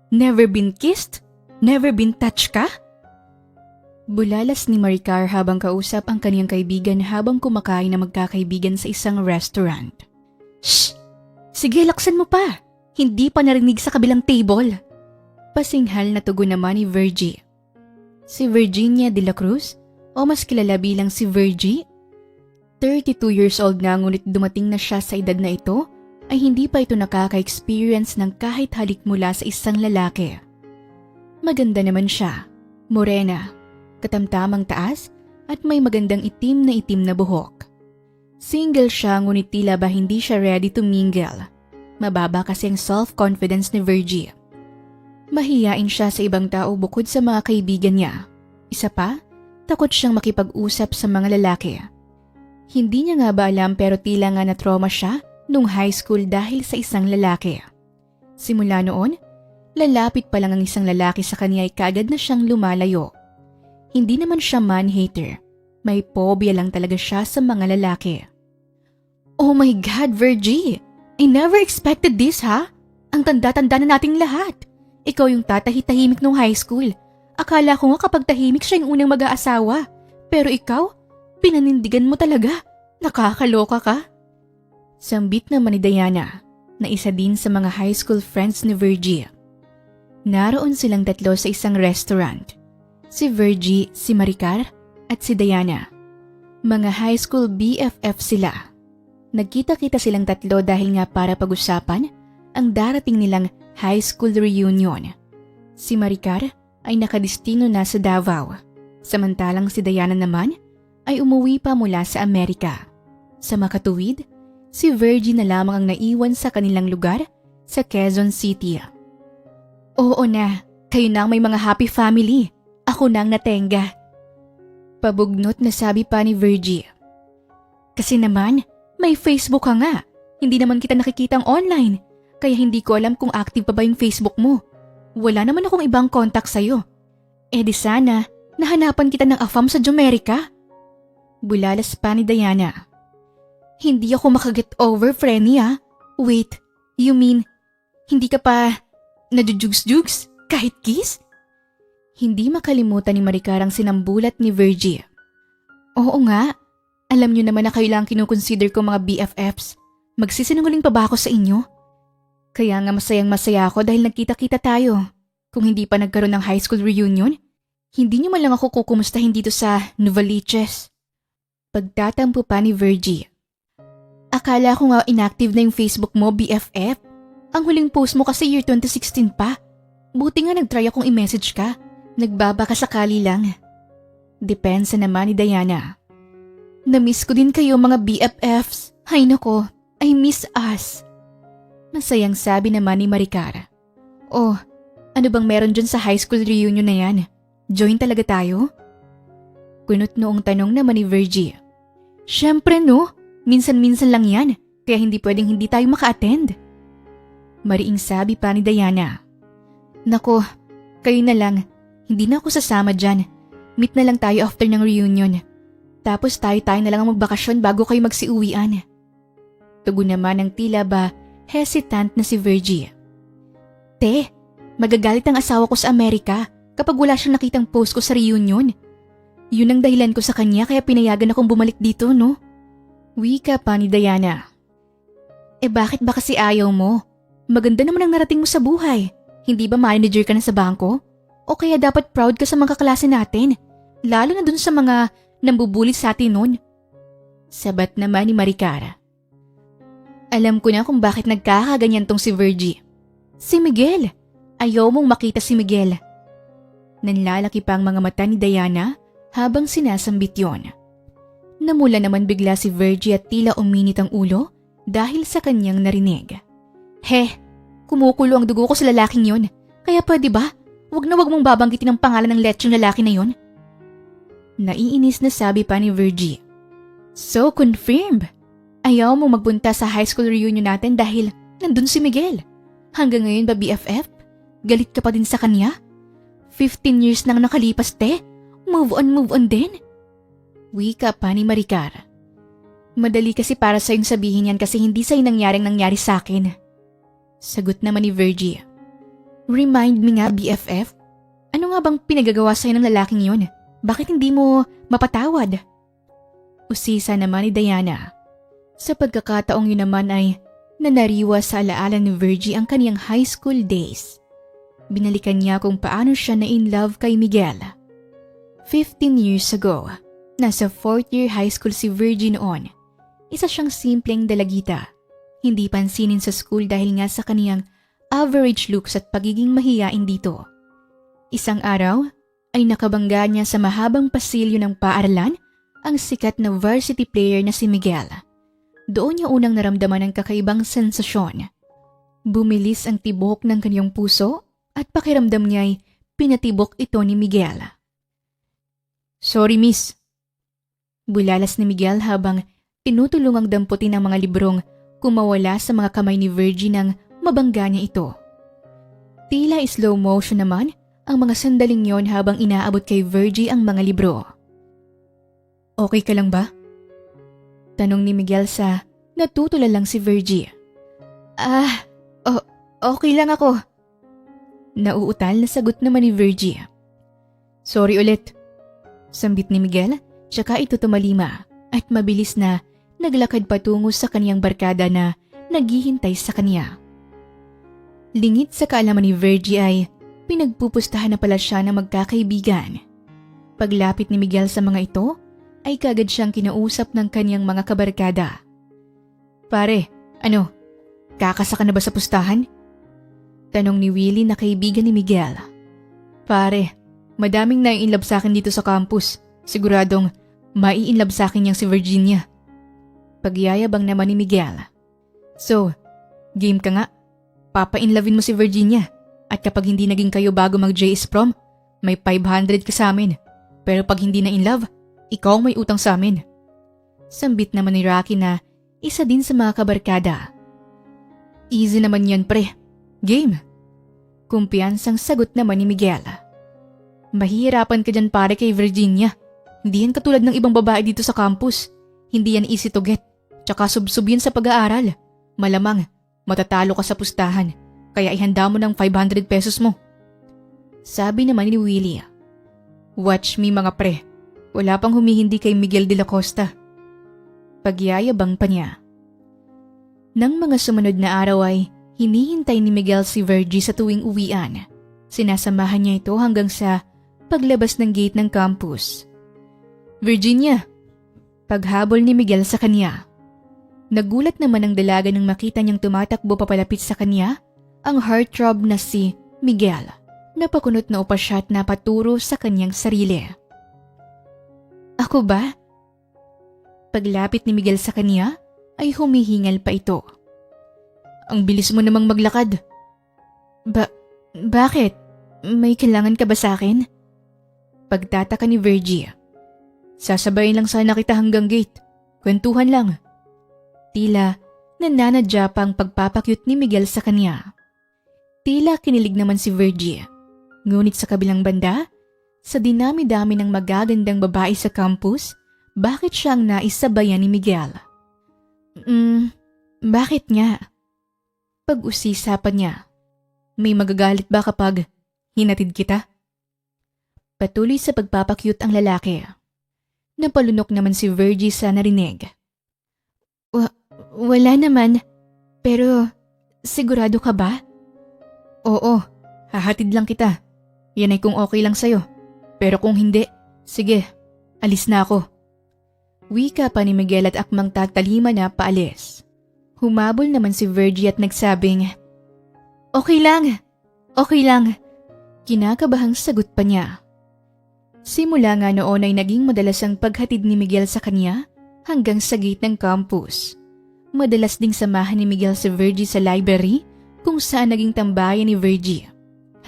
Never been kissed? Never been touched ka? Bulalas ni Maricar habang kausap ang kaniyang kaibigan habang kumakain na magkakaibigan sa isang restaurant. Shh! Sige, laksan mo pa! Hindi pa narinig sa kabilang table. Pasinghal na tugon naman ni Virgie. Si Virginia de la Cruz o mas kilala bilang si Virgie? 32 years old na ngunit dumating na siya sa edad na ito ay hindi pa ito nakaka-experience ng kahit halik mula sa isang lalaki. Maganda naman siya, morena, katamtamang taas at may magandang itim na buhok. Single siya ngunit tila ba hindi siya ready to mingle. Mababa kasi ang self-confidence ni Virgie. Mahiyain siya sa ibang tao bukod sa mga kaibigan niya. Isa pa, takot siyang makipag-usap sa mga lalaki. Hindi niya nga ba alam pero tila nga na-trauma siya nung high school dahil sa isang lalaki. Simula noon, lalapit pa lang ang isang lalaki sa kanya ay kaagad na siyang lumalayo. Hindi naman siya man-hater. May phobia lang talaga siya sa mga lalaki. Oh my God, Virgie! I never expected this, ha? Ang tanda-tanda na nating lahat. Ikaw yung tatahitahimik nung high school. Akala ko nga kapag tahimik siya yung unang mag-aasawa. Pero ikaw, pinanindigan mo talaga. Nakakaloka ka. Sambit naman ni Diana, na isa din sa mga high school friends ni Virgie. Naroon silang tatlo sa isang restaurant. Si Virgie, si Maricar, at si Diana. Mga high school BFF sila. Nagkita-kita silang tatlo dahil nga para pag-usapan ang darating nilang high school reunion. Si Maricar ay nakadestino na sa Davao, samantalang si Diana naman ay umuwi pa mula sa Amerika. Sa makatuwid, si Virgie na lamang ang naiwan sa kanilang lugar sa Quezon City. Oo na, kayo na ang may mga happy family. Ako na ang natenga. Pabugnot na sabi pa ni Virgie. Kasi naman, may Facebook ka nga. Hindi naman kita nakikitang online. Kaya hindi ko alam kung active pa ba yung Facebook mo. Wala naman akong ibang contact sa'yo. Eh di sana, nahanapan kita ng afam sa Jumerica. Bulalas pa ni Diana. Hindi ako makaget over, Frenny ah. Wait, you mean, hindi ka pa najujugs-jugs kahit kiss? Hindi makalimutan ni Maricar ang sinambulat ni Virgie. Oo nga, alam niyo naman na kayo lang kinukonsider ko mga BFFs. Magsisinungaling pa ba ako sa inyo? Kaya nga masayang-masaya ako dahil nagkita-kita tayo. Kung hindi pa nagkaroon ng high school reunion, hindi niyo man lang ako kukumustahin dito sa Novaliches. Pagtatampo pa ni Virgie. Akala ko nga inactive na yung Facebook mo, BFF. Ang huling post mo kasi year 2016 pa. Buti nga nagtry akong i-message ka. Nagbabaka sakali lang. Depensa naman ni Diana. Na-miss ko din kayo mga BFFs. Hay nako, I miss us. Masayang sabi naman ni Maricar. Oh, ano bang meron dyan sa high school reunion na yan? Join talaga tayo? Kunot noong tanong naman ni Virgie. Syempre no, minsan-minsan lang yan, kaya hindi pwedeng hindi tayo maka-attend. Mariing sabi pa ni Diana. Nako, kayo na lang. Hindi na ako sasama dyan. Meet na lang tayo after ng reunion. Tapos tayo-tayo na lang ang magbakasyon bago kayo magsiuwian. Tugon naman ng tila ba hesitant na si Virgie. Te, magagalit ang asawa ko sa Amerika kapag wala siyang nakitang post ko sa reunion. Yun ang dahilan ko sa kanya kaya pinayagan akong bumalik dito, no? Wika pa ni Diana. Eh bakit ba kasi ayaw mo? Maganda naman ang narating mo sa buhay. Hindi ba manager ka na sa bangko? O kaya dapat proud ka sa mga kaklase natin, lalo na dun sa mga nambubulit sa atin nun. Sabat naman ni Maricar. Alam ko na kung bakit nagkakaganyan tong si Virgie. Si Miguel. Ayaw mong makita si Miguel. Nanlalaki pa ang mga mata ni Diana habang sinasambit yon. Namula naman bigla si Virgie at tila uminit ang ulo dahil sa kanyang narinig. Kumukulo ang dugo ko sa lalaking yon. Kaya pwede ba? Wag mong babanggitin ang pangalan ng lechong lalaki na yon. Naiinis na sabi pa ni Virgie. So confirmed. Ayaw mo magpunta sa high school reunion natin dahil nandun si Miguel. Hanggang ngayon ba BFF? Galit ka pa din sa kanya? 15 years nang nakalipas te. Move on din. Wika pa ni Maricar. Madali kasi para sa'yong sabihin yan kasi hindi sa'yo nangyari sa akin. Sagot naman ni Virgie. Remind me nga, BFF. Ano nga bang pinagagawa sa'yo ng lalaking yon? Bakit hindi mo mapatawad? Usisa naman ni Diana. Sa pagkakataong yun naman ay nanariwa sa alaala ni Virgie ang kaniyang high school days. Binalikan niya kung paano siya na in love kay Miguel. 15 years ago, nasa 4th year high school si Virgie noon. Isa siyang simpleng dalagita. Hindi pansinin sa school dahil nga sa kaniyang average looks at pagiging mahiyain dito. Isang araw ay nakabangga niya sa mahabang pasilyo ng paaralan ang sikat na varsity player na si Miguel. Doon niya unang naramdaman ang kakaibang sensasyon. Bumilis ang tibok ng kanyang puso at pakiramdam niya ay pinatibok ito ni Miguel. "Sorry, miss." Bulalas ni Miguel habang tinutulungang damputin ang mga librong kumawala sa mga kamay ni Virgie nang mabangga niya ito. Tila slow motion naman ang mga sandaling yon habang inaabot kay Virgie ang mga libro. "Okay ka lang ba?" Tanong ni Miguel sa natutulalang si Virgie. Okay lang ako." Nauutal na sagot naman ni Virgie. "Sorry ulit." Sambit ni Miguel, tsaka ito tumalima at mabilis na naglakad patungo sa kaniyang barkada na naghihintay sa kaniya. Lingid sa kaalaman ni Virgie ay pinagpupustahan na pala siya ng magkakaibigan. Paglapit ni Miguel sa mga ito, ay kagad siyang kinausap ng kanyang mga kabarkada. "Pare, kakasa ka na ba sa pustahan?" Tanong ni Willie na kaibigan ni Miguel. "Pare, madaming nai-inlove sa akin dito sa campus. Siguradong mai-inlove sa akin yang si Virginia." Pagyayabang naman ni Miguel. "So, game ka nga. Papa-inlovein mo si Virginia. At kapag hindi naging kayo bago mag-JS prom, may 500 ka sa amin. Pero pag hindi na in love, ikaw may utang sa amin." Sambit naman ni Rocky na isa din sa mga kabarkada. "Easy naman yan, pre. Game." Kumpiyansang sagot naman ni Miguel. "Mahihirapan ka dyan, pare, kay Virginia. Hindi yan katulad ng ibang babae dito sa campus. Hindi yan easy to get. Tsaka sub-sub yan sa pag-aaral. Malamang, matatalo ka sa pustahan. Kaya ihanda mo ng 500 pesos mo." Sabi naman ni Willie. "Watch me, mga pre. Wala pang humihindi kay Miguel de la Costa." Pagyayabang pa niya. Nang mga sumunod na araw ay hinihintay ni Miguel si Virgie sa tuwing uwian. Sinasamahan niya ito hanggang sa paglabas ng gate ng campus. "Virginia!" Paghabol ni Miguel sa kanya. Nagulat naman ang dalaga nang makita niyang tumatakbo papalapit sa kanya ang heartthrob na si Miguel. Napakunot na upa siya at napaturo sa kanyang sarili. "Ako ba?" Paglapit ni Miguel sa kanya ay humihingal pa ito. "Ang bilis mo namang maglakad." Bakit? May kailangan ka ba sa akin?" Pagtataka ni Virgie. "Sasabayin lang sana kita hanggang gate. Kwentuhan lang." Tila nananadya pa ang pagpapakyut ni Miguel sa kanya. Tila kinilig naman si Virgie. Ngunit sa kabilang banda, sa dinami-dami ng magagandang babae sa campus, bakit siyang naisabayan ni Miguel? Bakit nga? Pag-usisa pa niya. "May magagalit ba kapag hinatid kita?" Patuloy sa pagpapakyut ang lalaki. Napalunok naman si Virgie sa narinig. Wala naman. Pero sigurado ka ba?" "Oo, hahatid lang kita. Yan ay kung okay lang sa'yo. Pero kung hindi, sige, alis na ako." Wika pa ni Miguel at akmang tatalima na paalis. Humabol naman si Virgie at nagsabing, Okay lang. Kinakabahang sagot pa niya. Simula nga noon ay naging madalas ang paghatid ni Miguel sa kanya hanggang sa gate ng campus. Madalas ding samahan ni Miguel si Virgie sa library kung saan naging tambayan ni Virgie.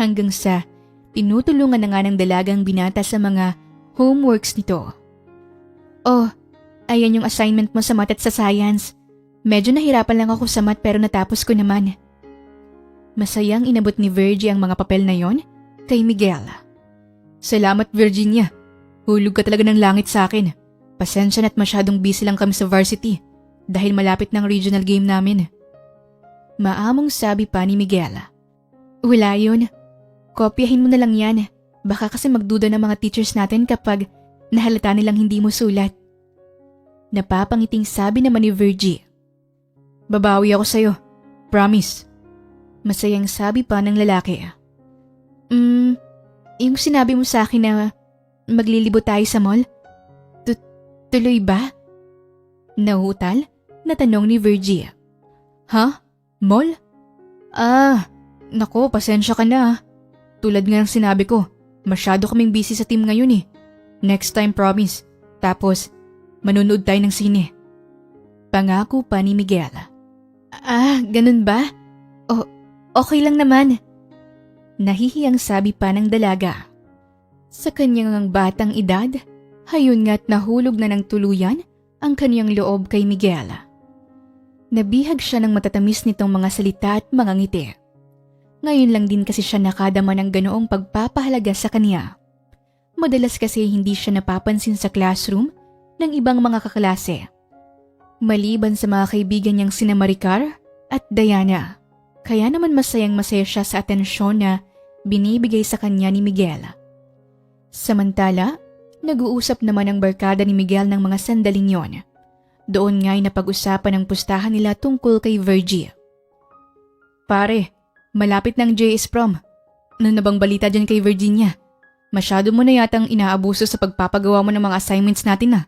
Hanggang sa tinutulungan na nga ng dalagang binata sa mga homeworks nito. "Oh, ayan yung assignment mo sa math at sa science. Medyo nahirapan lang ako sa math pero natapos ko naman." Masayang inabot ni Virgie ang mga papel na yon kay Miguel. "Salamat, Virginia. Hulog ka talaga ng langit sa akin. Pasensya na't masyadong busy lang kami sa varsity dahil malapit ng regional game namin." Maamong sabi pa ni Miguel. "Wala yun. Kopyahin mo na lang yan. Baka kasi magduda ng mga teachers natin kapag nahalata nilang hindi mo sulat. Napapangiting sabi naman ni Virgie. Babawi ako sa'yo. Promise. Masayang sabi pa ng lalaki. Yung sinabi mo sa akin na maglilibot tayo sa mall? Tuloy ba? Nahutal na tanong ni Virgie. Ha? Mall? Nako, pasensya ka na. Tulad nga ng sinabi ko, masyado kaming busy sa team ngayon eh. Next time promise. Tapos, manonood tayo ng sine. Pangako pa ni Miguel. Ganun ba? Okay lang naman. Nahihiyang sabi pa ng dalaga. Sa kanyang batang edad, hayon nga't nahulog na ng tuluyan ang kanyang loob kay Miguel. Nabihag siya ng matatamis nitong mga salita at mga ngiti. Ngayon lang din kasi siya nakadama ng ganoong pagpapahalaga sa kanya. Madalas kasi hindi siya napapansin sa classroom ng ibang mga kaklase. Maliban sa mga kaibigan niyang sina Maricar at Diana. Kaya naman masayang-masaya siya sa atensyon na binibigay sa kanya ni Miguel. Samantala, nag-uusap naman ang barkada ni Miguel ng mga sandaling yon. Doon nga'y napag-usapan ang pustahan nila tungkol kay Virgie. Pare, malapit ng JS prom. Ano na bang balita dyan kay Virginia? Masyado mo na yatang inaabuso sa pagpapagawa mo ng mga assignments natin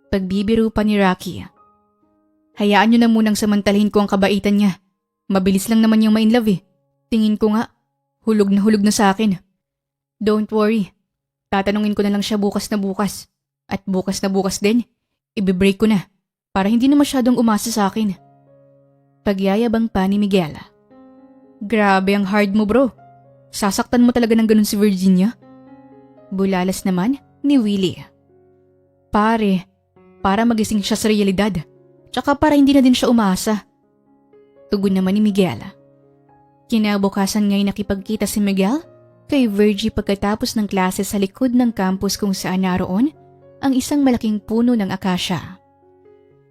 Pagbibiro pa ni Rocky. Hayaan nyo na munang samantalahin ko ang kabaitan niya. Mabilis lang naman yung ma-inlove eh. Tingin ko nga, hulog na sa akin. Don't worry. Tatanungin ko na lang siya bukas na bukas. At bukas na bukas din, i-break ko na. Para hindi na masyadong umasa sa akin. Pagyayabang pa ni Miguel. Grabe ang hard mo bro. Sasaktan mo talaga ng ganun si Virginia? Bulalas naman ni Willie. Pare, para magising siya sa realidad. Tsaka para hindi na din siya umasa. Tugon naman ni Miguel. Kinabukasan nga'y nakipagkita si Miguel kay Virgie pagkatapos ng klase sa likod ng campus kung saan naroon ang isang malaking puno ng akasya.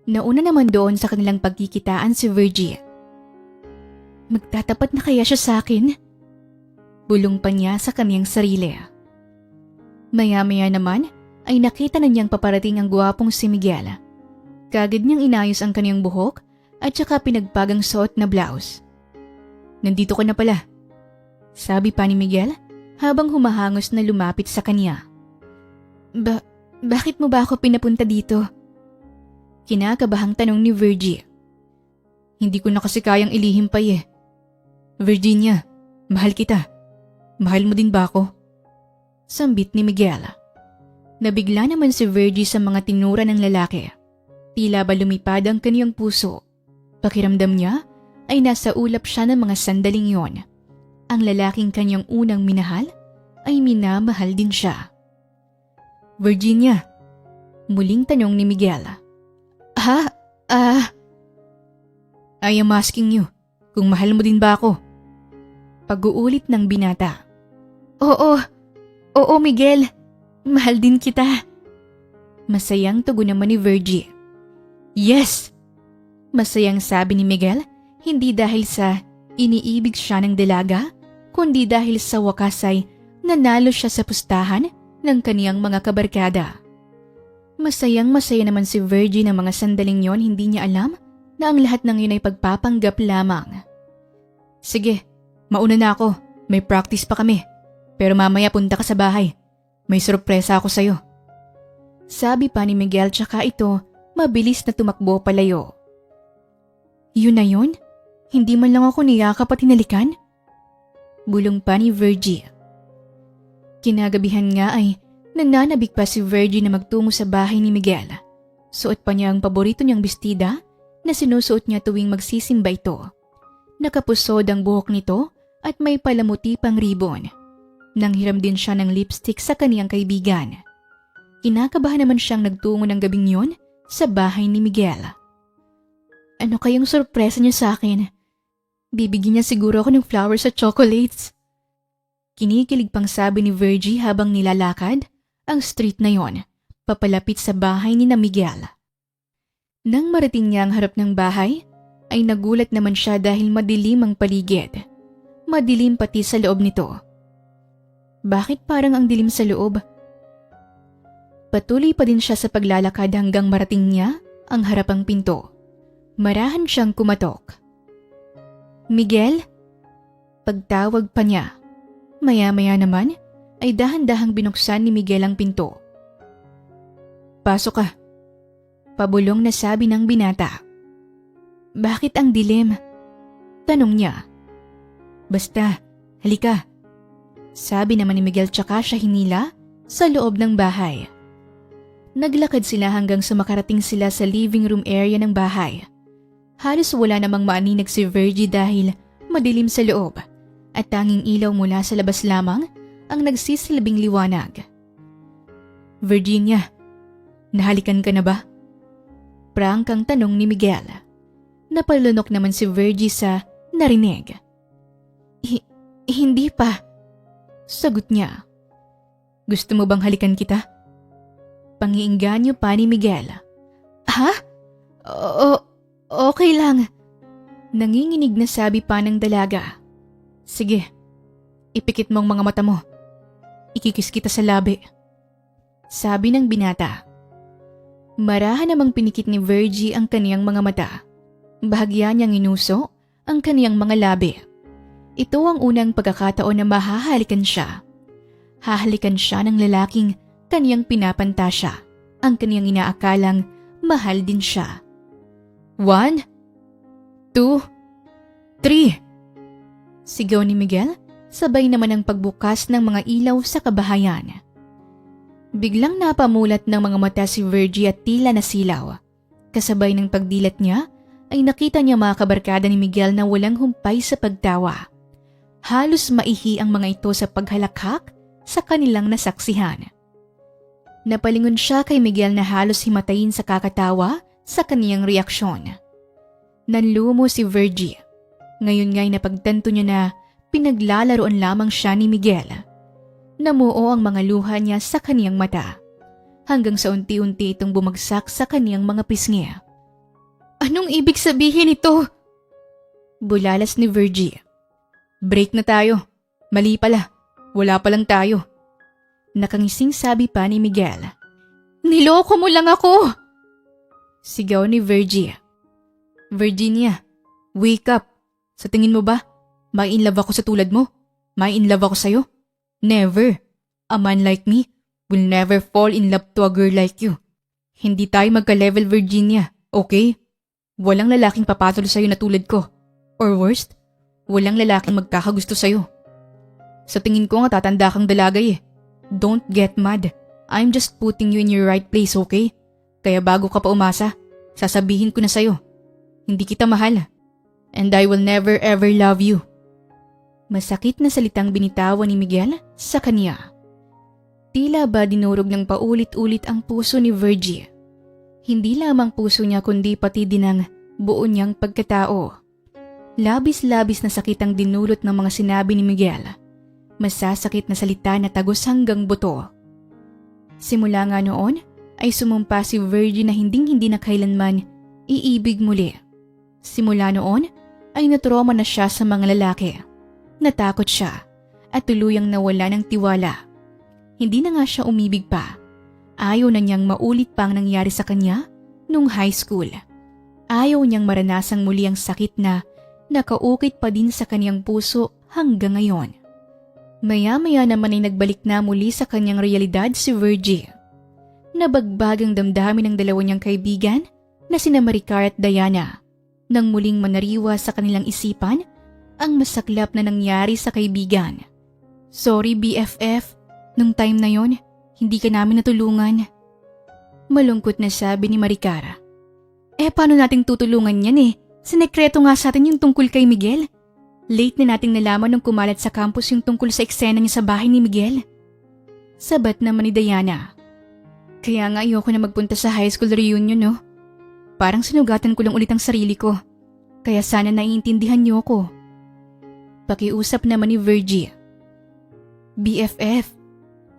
Nauna naman doon sa kanilang pagkikitaan si Virgie. Magtatapat na kaya siya sa akin? Bulong pa niya sa kanyang sarili. Maya-maya naman ay nakita na niyang paparating ang gwapong si Miguel. Kagad niyang inayos ang kanyang buhok at saka pinagpagang suot na blouse. Nandito ka na pala, sabi pa ni Miguel habang humahangos na lumapit sa kanya. Bakit mo ba ako pinapunta dito? Kinakabahang tanong ni Virgie. Hindi ko na kasi kayang ilihim pa Virginia, mahal kita. Mahal mo din ba ako? Sambit ni Miguel. Nabigla naman si Virgie sa mga tinura ng lalaki. Tila ba lumipad ang kaniyang puso. Pakiramdam niya ay nasa ulap siya ng mga sandaling yon. Ang lalaking kanyang unang minahal ay minamahal din siya. Virginia, muling tanong ni Miguel. I am asking you, kung mahal mo din ba ako? Pag-uulit ng binata. Oo Miguel, mahal din kita. Masayang tugon naman ni Virgie. Yes! Masayang sabi ni Miguel, hindi dahil sa iniibig siya ng dalaga, kundi dahil sa wakas ay nanalo siya sa pustahan ng kaniyang mga kabarkada. Masayang-masaya naman si Virgie ng mga sandaling yon, hindi niya alam na ang lahat ng yun ay pagpapanggap lamang. Sige, mauna na ako. May practice pa kami. Pero mamaya punta ka sa bahay. May sorpresa ako sa'yo. Sabi pa ni Miguel tsaka ito mabilis na tumakbo palayo. Yun na yun? Hindi man lang ako niyakap at hinalikan? Bulong pa ni Virgie. Kinagabihan nga ay nananabik pa si Virgie na magtungo sa bahay ni Miguel. Suot pa niya ang paborito niyang bestida na sinusuot niya tuwing magsisimba ito. Nakapusod ang buhok nito at may palamuti pang ribbon. Nanghiram din siya ng lipstick sa kaniyang kaibigan. Kinakabahan naman siyang nagtungo ng gabing yon sa bahay ni Miguel. Ano kayang sorpresa niya sa akin? Bibigyan niya siguro ako ng flowers at chocolates. Kinikilig pang sabi ni Virgie habang nilalakad ang street na yon, papalapit sa bahay ni na Miguel. Nang marating niya ang harap ng bahay, ay nagulat naman siya dahil madilim ang paligid. Madilim pati sa loob nito Bakit parang ang dilim sa loob? Patuloy pa din siya sa paglalakad hanggang marating niya ang harapang pinto. Marahan siyang kumatok. Miguel? Pagtawag pa niya. Maya-maya naman ay dahan-dahang binuksan ni Miguel ang pinto. Pasok ka. Pabulong na sabi ng binata. Bakit ang dilim? Tanong niya. Basta, halika. Sabi naman ni Miguel tsaka siya hinila sa loob ng bahay. Naglakad sila hanggang sa makarating sila sa living room area ng bahay. Halos wala namang maaninag si Virgie dahil madilim sa loob at tanging ilaw mula sa labas lamang ang nagsisilbing liwanag. Virginia, nahalikan ka na ba? Prangkang tanong ni Miguel. Napalunok naman si Virgie sa narinig. Hindi pa. Sagot niya. Gusto mo bang halikan kita? Pangiinganyo pa ni Miguel. Ha? Okay lang. Nanginginig na sabi pa ng dalaga. Sige, ipikit mo ang mga mata mo. Ikikis kita sa labi. Sabi ng binata. Marahan namang pinikit ni Virgie ang kaniyang mga mata. Bahagya niyang inuso ang kaniyang mga labi. Ito ang unang pagkakataon na mahahalikan siya. Hahalikan siya ng lalaking kaniyang pinapantasya, ang kaniyang inaakalang mahal din siya. 1, 2, 3. Sigaw ni Miguel, sabay naman ang pagbukas ng mga ilaw sa kabahayan. Biglang napamulat ng mga mata si Virgie at tila nasilaw. Kasabay ng pagdilat niya, ay nakita niya mga kabarkada ni Miguel na walang humpay sa pagtawa. Halos maihi ang mga ito sa paghalakhak sa kanilang nasaksihan. Napalingon siya kay Miguel na halos himatayin sa kakatawa sa kaniyang reaksyon. Nanlumo si Virgie. Ngayon nga'y napagtanto niya na pinaglalaroan lamang siya ni Miguel. Namuo ang mga luha niya sa kaniyang mata, hanggang sa unti-unti itong bumagsak sa kaniyang mga pisngi. Anong ibig sabihin ito? Bulalas ni Virgie. Break na tayo. Mali pala. Wala pa lang tayo. Nakangising sabi pa ni Miguel. Niloko mo lang ako! Sigaw ni Virgie. Virginia, wake up. Sa tingin mo ba, may in love ako sa tulad mo? May in love ako sa'yo? Never. A man like me will never fall in love to a girl like you. Hindi tayo magka-level, Virginia, okay? Walang lalaking papatol sa'yo na tulad ko. Or worst, walang lalaking magkakagusto sa'yo. Sa tingin ko nga tatanda kang dalagay eh. Don't get mad. I'm just putting you in your right place, okay? Kaya bago ka pa umasa, sasabihin ko na sa'yo. Hindi kita mahal. And I will never ever love you. Masakit na salitang binitawan ni Miguel sa kanya. Tila ba dinurog ng paulit-ulit ang puso ni Virgie. Hindi lamang puso niya kundi pati din ang buo niyang pagkatao. Labis-labis na sakit ang dinulot ng mga sinabi ni Miguel. Masasakit na salita na tagos hanggang buto. Simula nga noon ay sumumpa si Virgie na hinding-hindi na kailanman iibig muli. Simula noon ay natroma na siya sa mga lalaki. Natakot siya at tuluyang nawala ng tiwala. Hindi na nga siya umibig pa. Ayaw na niyang maulit pa ang nangyari sa kanya nung high school. Ayaw niyang maranasang muli ang sakit na nakaukit pa din sa kaniyang puso hanggang ngayon. Maya-maya naman ay nagbalik na muli sa kanyang realidad si Virgie. Nabagbagang damdamin ng dalawa niyang kaibigan na sina Maricar at Diana nang muling manariwa sa kanilang isipan ang masaklap na nangyari sa kaibigan. Sorry BFF, nung time na yon, hindi ka namin natulungan. Malungkot na sabi ni Maricar. Paano nating tutulungan yan eh? Sinekreto nga sa atin yung tungkol kay Miguel. Late na nating nalaman nung kumalat sa campus yung tungkol sa eksena niya sa bahay ni Miguel. Sabat naman ni Diana. Kaya nga ayoko na magpunta sa high school reunion, no? Parang sinugatan ko lang ulit ang sarili ko. Kaya sana naiintindihan niyo ako. Pakiusap naman ni Virgie. BFF,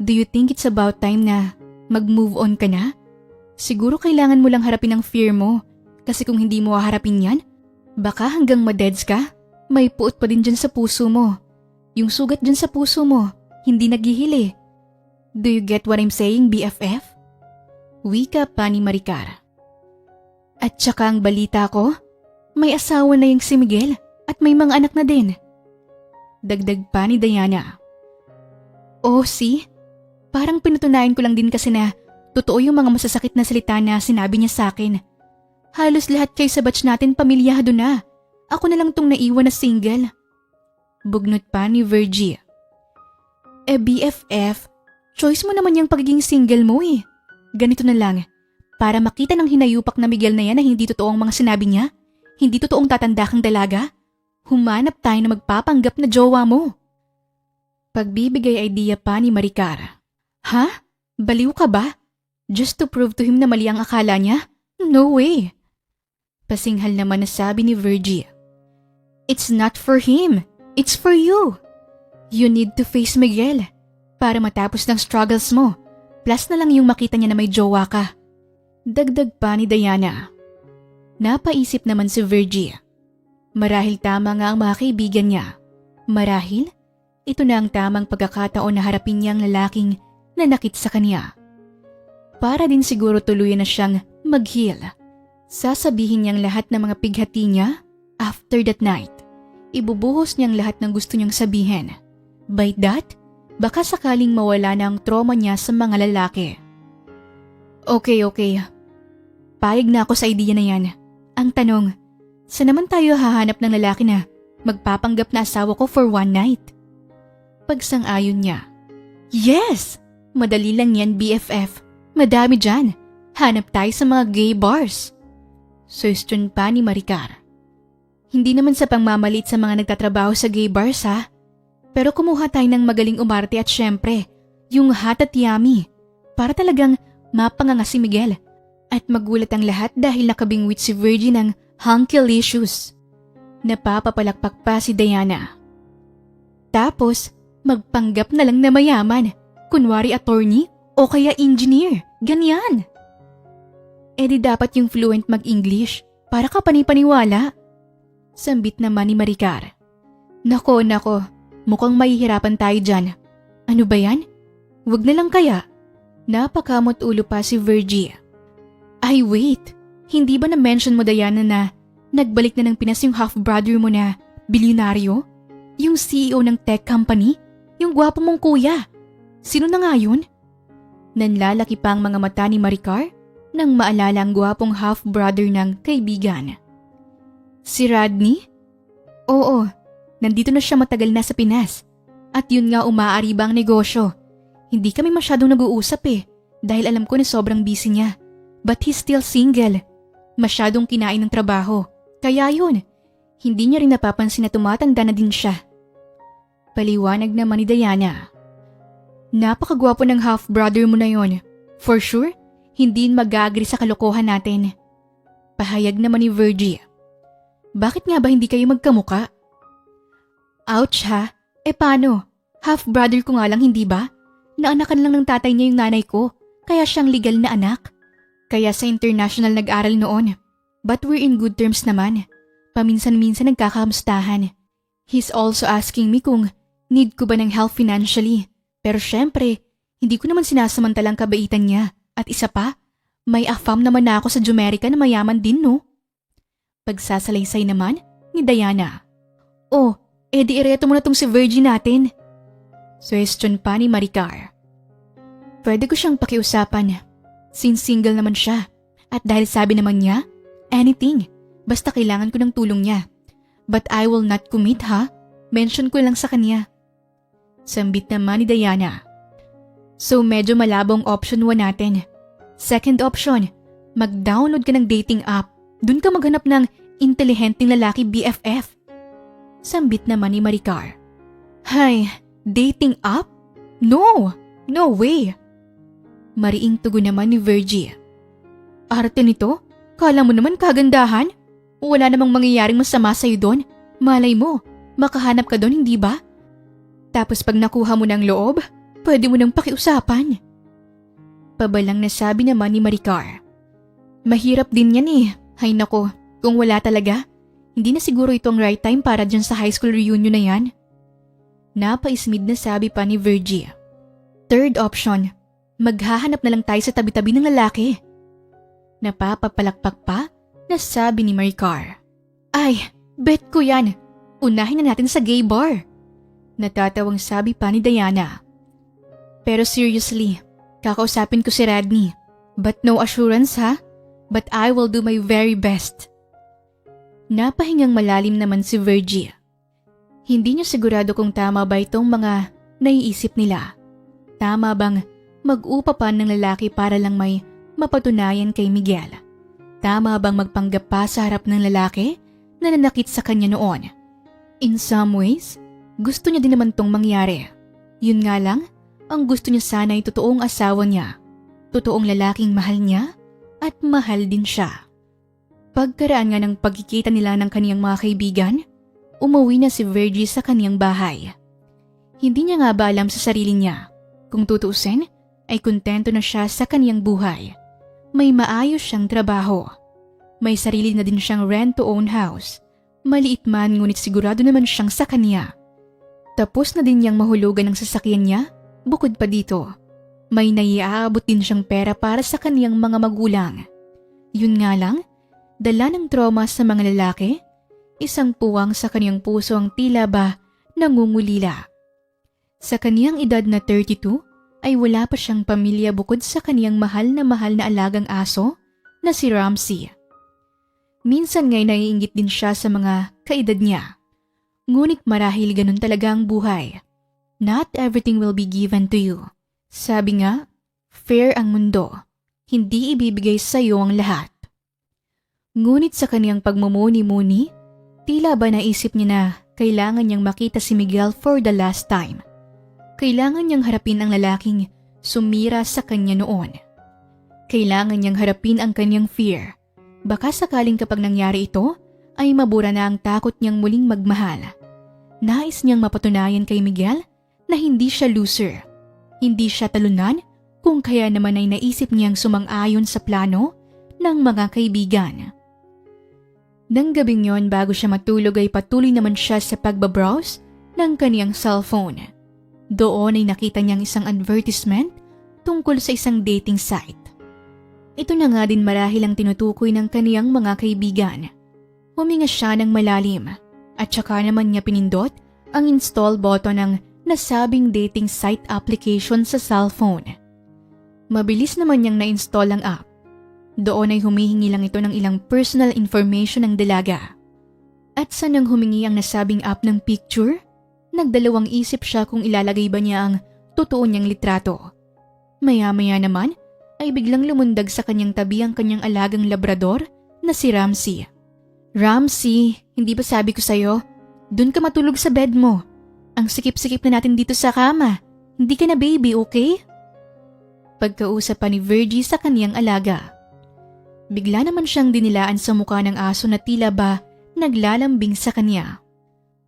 do you think it's about time na mag-move on ka na? Siguro kailangan mo lang harapin ang fear mo. Kasi kung hindi mo haharapin yan, baka hanggang madeds ka, may puot pa din dyan sa puso mo. Yung sugat dyan sa puso mo, hindi naghihili. Do you get what I'm saying, BFF? Wika pa ni Maricar. At saka ang balita ko, may asawa na yung si Miguel at may mga anak na din. Dagdag pa ni Diana. Oh, see? Parang pinutunayan ko lang din kasi na totoo yung mga masasakit na salita na sinabi niya sa akin. Halos lahat kayo sa batch natin pamilyado na. Ako na lang tong naiwan na single. Bugnot pa ni Virgie. BFF, choice mo naman yung pagiging single mo eh. Ganito na lang, para makita ng hinayupak na Miguel na yan na hindi totoo ang mga sinabi niya, hindi totoong tatanda kang dalaga, humanap tayo na magpapanggap na jowa mo. Pagbibigay idea pa ni Maricar. Ha? Baliw ka ba? Just to prove to him na mali ang akala niya? No way. Pasinghal naman na sabi ni Virgie. It's not for him. It's for you. You need to face Miguel para matapos ng struggles mo. Plus na lang yung makita niya na may jowa ka. Dagdag pa ni Diana. Napaisip naman si Virgie. Marahil tama nga ang mga kaibigan niya. Marahil, ito na ang tamang pagkakataon na harapin niya ang lalaking nanakit sa kanya. Para din siguro tuluyan na siyang mag-heal. Sasabihin niyang lahat ng mga pighati niya after that night. Ibubuhos niyang lahat ng gusto niyang sabihin. By that, baka sakaling mawala na ang trauma niya sa mga lalaki. Okay. Payag na ako sa idea na yan. Ang tanong, saan naman tayo hahanap ng lalaki na magpapanggap na asawa ko for one night? Pagsang-ayon niya. Yes! Madali lang yan, BFF. Madami dyan. Hanap tayo sa mga gay bars. Suggestion pa ni Maricar. Hindi naman sa pangmamalit sa mga nagtatrabaho sa gay bars ha. Pero kumuha tayo ng magaling umarte at syempre, yung hot at yummy. Para talagang mapanganga si Miguel. At magulat ang lahat dahil nakabingwit si Virgie ng hunkylicious. Napapapalakpak pa si Diana. Tapos, magpanggap na lang na mayaman. Kunwari attorney o kaya engineer. Ganyan. Di dapat yung fluent mag-English para ka panipaniwala. Sambit naman ni Maricar. Nako, mukhang mahihirapan tayo dyan. Ano ba yan? Wag na lang kaya. Napakamot ulo pa si Virgie. Ay wait, hindi ba na-mention mo Diana na nagbalik na ng Pinas yung half-brother mo na bilyonaryo? Yung CEO ng tech company? Yung gwapo mong kuya? Sino na nga yun? Nanlalaki pa ang mga mata ni Maricar nang maalala ang gwapong half-brother ng kaibigan. Si Rodney? Oo, nandito na siya matagal na sa Pinas. At yun nga umaari ba ang negosyo. Hindi kami masyadong nag-uusap dahil alam ko na sobrang busy niya. But he's still single. Masyadong kinain ng trabaho. Kaya yun, hindi niya rin napapansin na tumatanda na din siya. Paliwanag naman ni Diana. Napakagwapo ng half-brother mo na yon. For sure, hindi mag-agree sa kalokohan natin. Pahayag naman ni Virgie. Bakit nga ba hindi kayo magkamuka? Ouch ha? Paano? Half-brother ko nga lang hindi ba? Naanakan lang ng tatay niya yung nanay ko, kaya siyang legal na anak. Kaya sa international nag-aral noon. But we're in good terms naman. Paminsan-minsan nagkakamustahan. He's also asking me kung need ko ba ng help financially. Pero syempre, hindi ko naman sinasamantalang kabaitan niya. At isa pa, may afam naman na ako sa Jumerica na mayaman din no? Pagsasalaysay naman ni Diana. Oh, di ireto mo na tong si Virgie natin. Suggestion pa ni Maricar. Pwede ko siyang pakiusapan. Since single naman siya. At dahil sabi naman niya, anything. Basta kailangan ko ng tulong niya. But I will not commit ha. Mention ko lang sa kanya. Sambit naman ni Diana. So medyo malabong option 1 natin. Second option, mag-download ka ng dating app. Dun ka maghanap ng intelihenteng lalaki BFF. Sambit naman ni Maricar. Hay, dating app? No way. Mariing tugon naman ni Virgie. Arte nito? Kala mo naman kagandahan? Wala namang mangyayaring masama sa'yo doon. Malay mo, makahanap ka doon hindi ba? Tapos pag nakuha mo ng loob, pwede mo nang pakiusapan. Pabalang nasabi naman ni Maricar. Mahirap din yan Hay nako, kung wala talaga, hindi na siguro ito ang right time para dyan sa high school reunion na yan. Napaismid na sabi pa ni Virgie. Third option, maghahanap na lang tayo sa tabi-tabi ng lalaki. Napapapalakpak pa na sabi ni Maricar. Ay, bet ko yan. Unahin na natin sa gay bar. Natatawang sabi pa ni Diana. Pero seriously, kakausapin ko si Radney. But no assurance ha? But I will do my very best. Napahingang malalim naman si Virgie. Hindi niya sigurado kung tama ba itong mga naiisip nila. Tama bang mag-upa pa ng lalaki para lang may mapatunayan kay Miguel? Tama bang magpanggap pa sa harap ng lalaki na nanakit sa kanya noon? In some ways, gusto niya din naman tong mangyari. Yun nga lang, ang gusto niya sana ay totoong asawa niya. Totoong lalaking mahal niya at mahal din siya. Pagkaraan nga ng pagkikita nila ng kaniyang mga kaibigan, umuwi na si Virgie sa kaniyang bahay. Hindi niya nga ba alam sa sarili niya? Kung tutuusin, ay kontento na siya sa kaniyang buhay. May maayos siyang trabaho. May sarili na din siyang rent-to-own house. Maliit man ngunit sigurado naman siyang sa kanya. Tapos na din niyang mahulugan ng sasakyan niya, bukod pa dito. May naiaabot din siyang pera para sa kaniyang mga magulang. Yun nga lang, dala ng trauma sa mga lalaki, isang puwang sa kaniyang puso ang tila ba nangungulila. Sa kaniyang edad na 32 ay wala pa siyang pamilya bukod sa kaniyang mahal na alagang aso na si Ramsey. Minsan nga'y naiinggit din siya sa mga kaedad niya. Ngunit marahil ganun talaga ang buhay. Not everything will be given to you. Sabi nga, fair ang mundo. Hindi ibibigay sa iyo ang lahat. Ngunit sa kaniyang pagmumuni-muni, tila ba naisip niya na kailangan niyang makita si Miguel for the last time. Kailangan niyang harapin ang lalaking sumira sa kanya noon. Kailangan niyang harapin ang kanyang fear. Baka sakaling kapag nangyari ito, ay mabura na ang takot niyang muling magmahal. Nais niyang mapatunayan kay Miguel na hindi siya loser. Hindi siya talunan kung kaya naman ay naisip niyang sumang-ayon sa plano ng mga kaibigan. Nang gabing yon bago siya matulog ay patuloy naman siya sa pagbabrowse ng kaniyang cellphone. Doon ay nakita niyang isang advertisement tungkol sa isang dating site. Ito na nga din marahil ang tinutukoy ng kaniyang mga kaibigan. Huminga siya ng malalim at saka naman niya pinindot ang install button ng nasabing dating site application sa cellphone. Mabilis naman niyang na-install ang app. Doon ay humihingi lang ito ng ilang personal information ng dalaga. At sa nang humingi ang nasabing app ng picture, nagdalawang isip siya kung ilalagay ba niya ang totoo niyang litrato. Maya-maya naman ay biglang lumundag sa kanyang tabi ang kanyang alagang labrador na si Ramsey. Ramsey, hindi ba sabi ko sa'yo? Doon ka matulog sa bed mo. Ang sikip-sikip na natin dito sa kama. Hindi ka na baby, okay? Pagkausap pa ni Virgie sa kaniyang alaga. Bigla naman siyang dinilaan sa mukha ng aso na tila ba naglalambing sa kanya.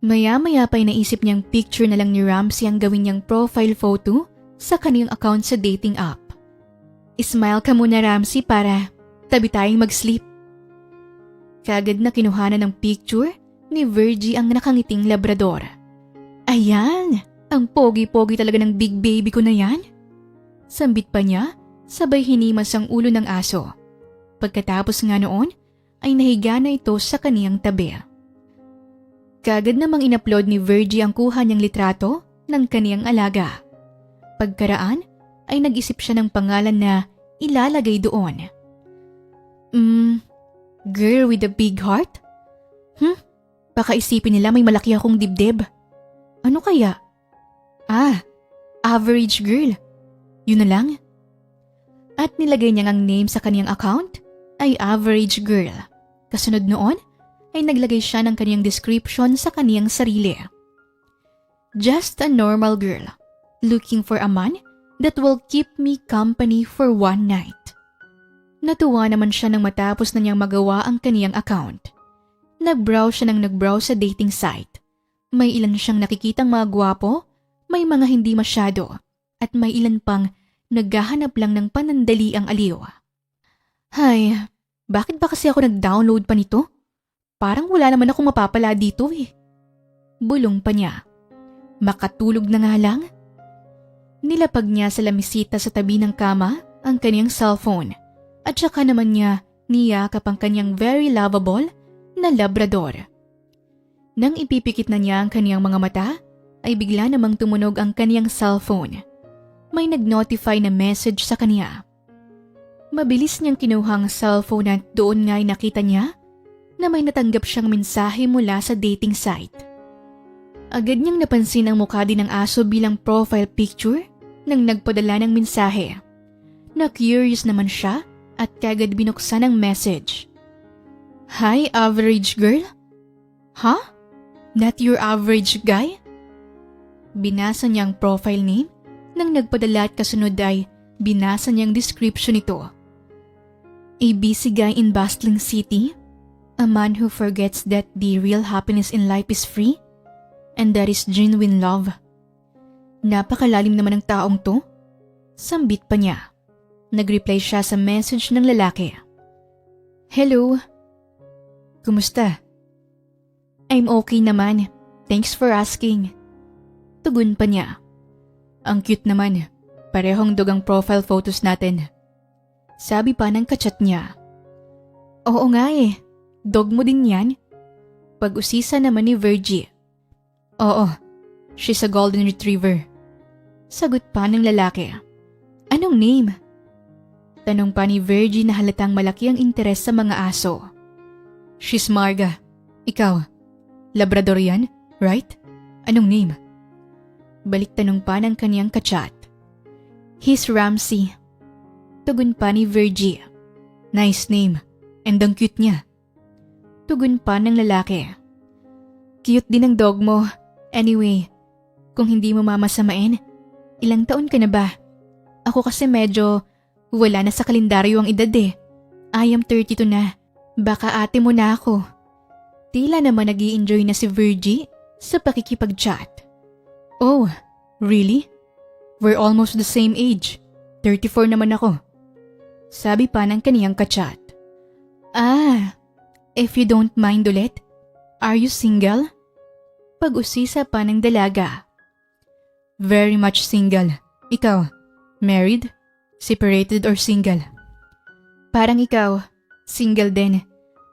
Maya-maya pa'y naisip niyang picture na lang ni Ramsey ang gawin niyang profile photo sa kaniyang account sa dating app. Smile ka muna Ramsey para tabi tayong mag-sleep. Kagad na kinuhanan ng picture ni Virgie ang nakangiting labrador. Ayan, ang pogi-pogi talaga ng big baby ko na yan. Sambit pa niya, sabay hinimas ang ulo ng aso. Pagkatapos nga noon, ay nahiga na ito sa kaniyang tabi. Kagad namang inupload ni Virgie ang kuha niyang litrato ng kaniyang alaga. Pagkaraan, ay nag-isip siya ng pangalan na ilalagay doon. Girl with a big heart? Baka isipin nila may malaki akong dibdib. Ano kaya? Average girl. Yun na lang. At nilagay niya ang name sa kaniyang account ay average girl. Kasunod noon ay naglagay siya ng kaniyang description sa kaniyang sarili. Just a normal girl, looking for a man that will keep me company for one night. Natuwa naman siya nang matapos na niyang magawa ang kaniyang account. Nag-browse siya ng nag-browse sa dating site. May ilan siyang nakikitang mga gwapo, may mga hindi masyado, at may ilan pang naghahanap lang ng panandaliang aliw. Hay, bakit ba kasi ako nag-download pa nito? Parang wala naman akong mapapala dito eh. Bulong pa niya. Makatulog na nga lang? Nilapag niya sa lamisita sa tabi ng kama ang kanyang cellphone at saka naman niya niyakap ang kanyang very lovable na Labrador. Nang ipipikit na niya ang kanyang mga mata, ay bigla namang tumunog ang kanyang cellphone. May nag-notify na message sa kanya. Mabilis niyang kinuha ang cellphone at doon nga'y nakita niya na may natanggap siyang mensahe mula sa dating site. Agad niyang napansin ang mukha din ng aso bilang profile picture nang nagpadala ng mensahe. Na-curious naman siya at kagad binuksan ang message. Hi, average girl? Huh? Not your average guy? Binasa niya ang profile name nang nagpadala at kasunod ay binasa niyang description nito. A busy guy in bustling city, a man who forgets that the real happiness in life is free, and that is genuine love. Napakalalim naman ng taong to. Sambit pa niya. Nag-reply siya sa message ng lalaki. Hello. Kumusta? I'm okay naman. Thanks for asking. Tugon pa niya. Ang cute naman. Parehong dugang profile photos natin. Sabi pa ng kachat niya. Oo nga eh. Dog mo din yan? Pag-usisa naman ni Virgie. Oo. She's a golden retriever. Sagot pa ng lalaki. Anong name? Tanong pa ni Virgie na halatang malaki ang interes sa mga aso. She's Marga. Ikaw, Labrador yan, right? Anong name? Balik tanong pa ng kaniyang kachat. He's Ramsey. Tugon pa ni Virgie. Nice name. And ang cute niya. Tugon pa ng lalaki. Cute din ang dog mo. Anyway, kung hindi mo mamasamain, ilang taon ka na ba? Ako kasi medyo wala na sa kalendaryo ang edad eh. I am 32 na. Baka ate mo na ako. Tila naman nag-i-enjoy na si Virgie sa pakikipag-chat. Oh, really? We're almost the same age. 34 naman ako. Sabi pa ng kaniyang kachat. If you don't mind ulit, are you single? Pag-usisa pa ng dalaga. Very much single. Ikaw, married, separated or single? Parang ikaw, single din.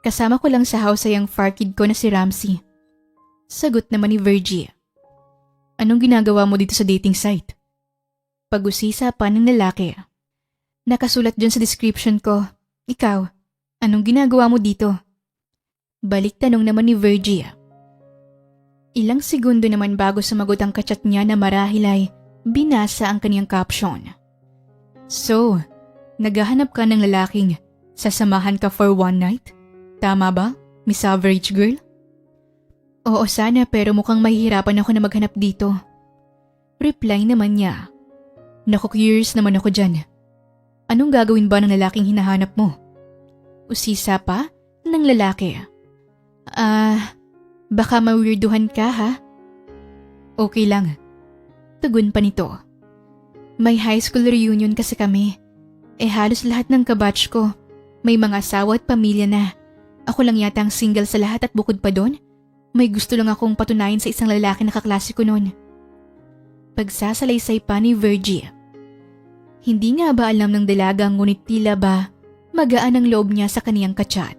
Kasama ko lang sa house ay ang far kid ko na si Ramsey. Sagot naman ni Virgie. Anong ginagawa mo dito sa dating site? Pag-usisa pa ng lalaki. Nakasulat dyan sa description ko. Ikaw, anong ginagawa mo dito? Balik tanong naman ni Virgie. Ilang segundo naman bago sumagot ang kachat niya na marahil ay binasa ang kaniyang caption. So, naghahanap ka ng lalaking sasamahan ka for one night? Tama ba, Miss Average Girl? Oo sana pero mukhang mahihirapan ako na maghanap dito. Reply naman niya. Naku-curious naman ako dyan. Anong gagawin ba ng lalaking hinahanap mo? Usisa pa ng lalaki. Baka mawirduhan ka ha? Okay lang. Tugon pa nito. May high school reunion kasi kami. Halos lahat ng kabatch ko. May mga asawa at pamilya na. Ako lang yata ang single sa lahat at bukod pa doon, may gusto lang akong patunayan sa isang lalaki na kaklase ko noon. Pagsasalaysay pa ni Virgie. Hindi nga ba alam ng dalaga ngunit tila ba magaan ang loob niya sa kaniyang kachat.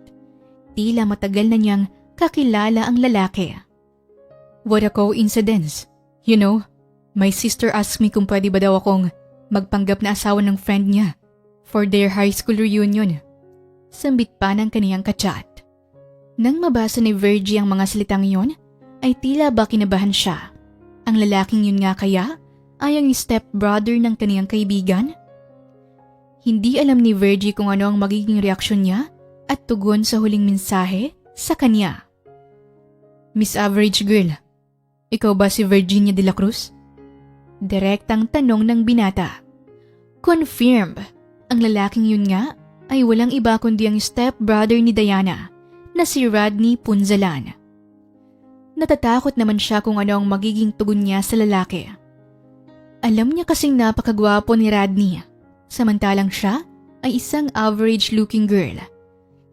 Tila matagal na niyang kakilala ang lalaki. What a coincidence. You know, my sister asked me kung pwede ba daw akong magpanggap na asawa ng friend niya for their high school reunion. Sambit pa ng kaniyang kachat. Nang mabasa ni Virgie ang mga salitang iyon, ay tila ba kinabahan siya. Ang lalaking yun nga kaya ay ang stepbrother ng kaniyang kaibigan? Hindi alam ni Virgie kung ano ang magiging reaksyon niya at tugon sa huling mensahe sa kanya. Miss Average Girl, ikaw ba si Virginia de la Cruz? Direktang tanong ng binata. Confirmed, ang lalaking yun nga ay walang iba kundi ang stepbrother ni Diana na si Rodney Punzalan. Natatakot naman siya kung ano ang magiging tugon niya sa lalaki. Alam niya kasing napakagwapo ni Rodney, samantalang siya ay isang average-looking girl.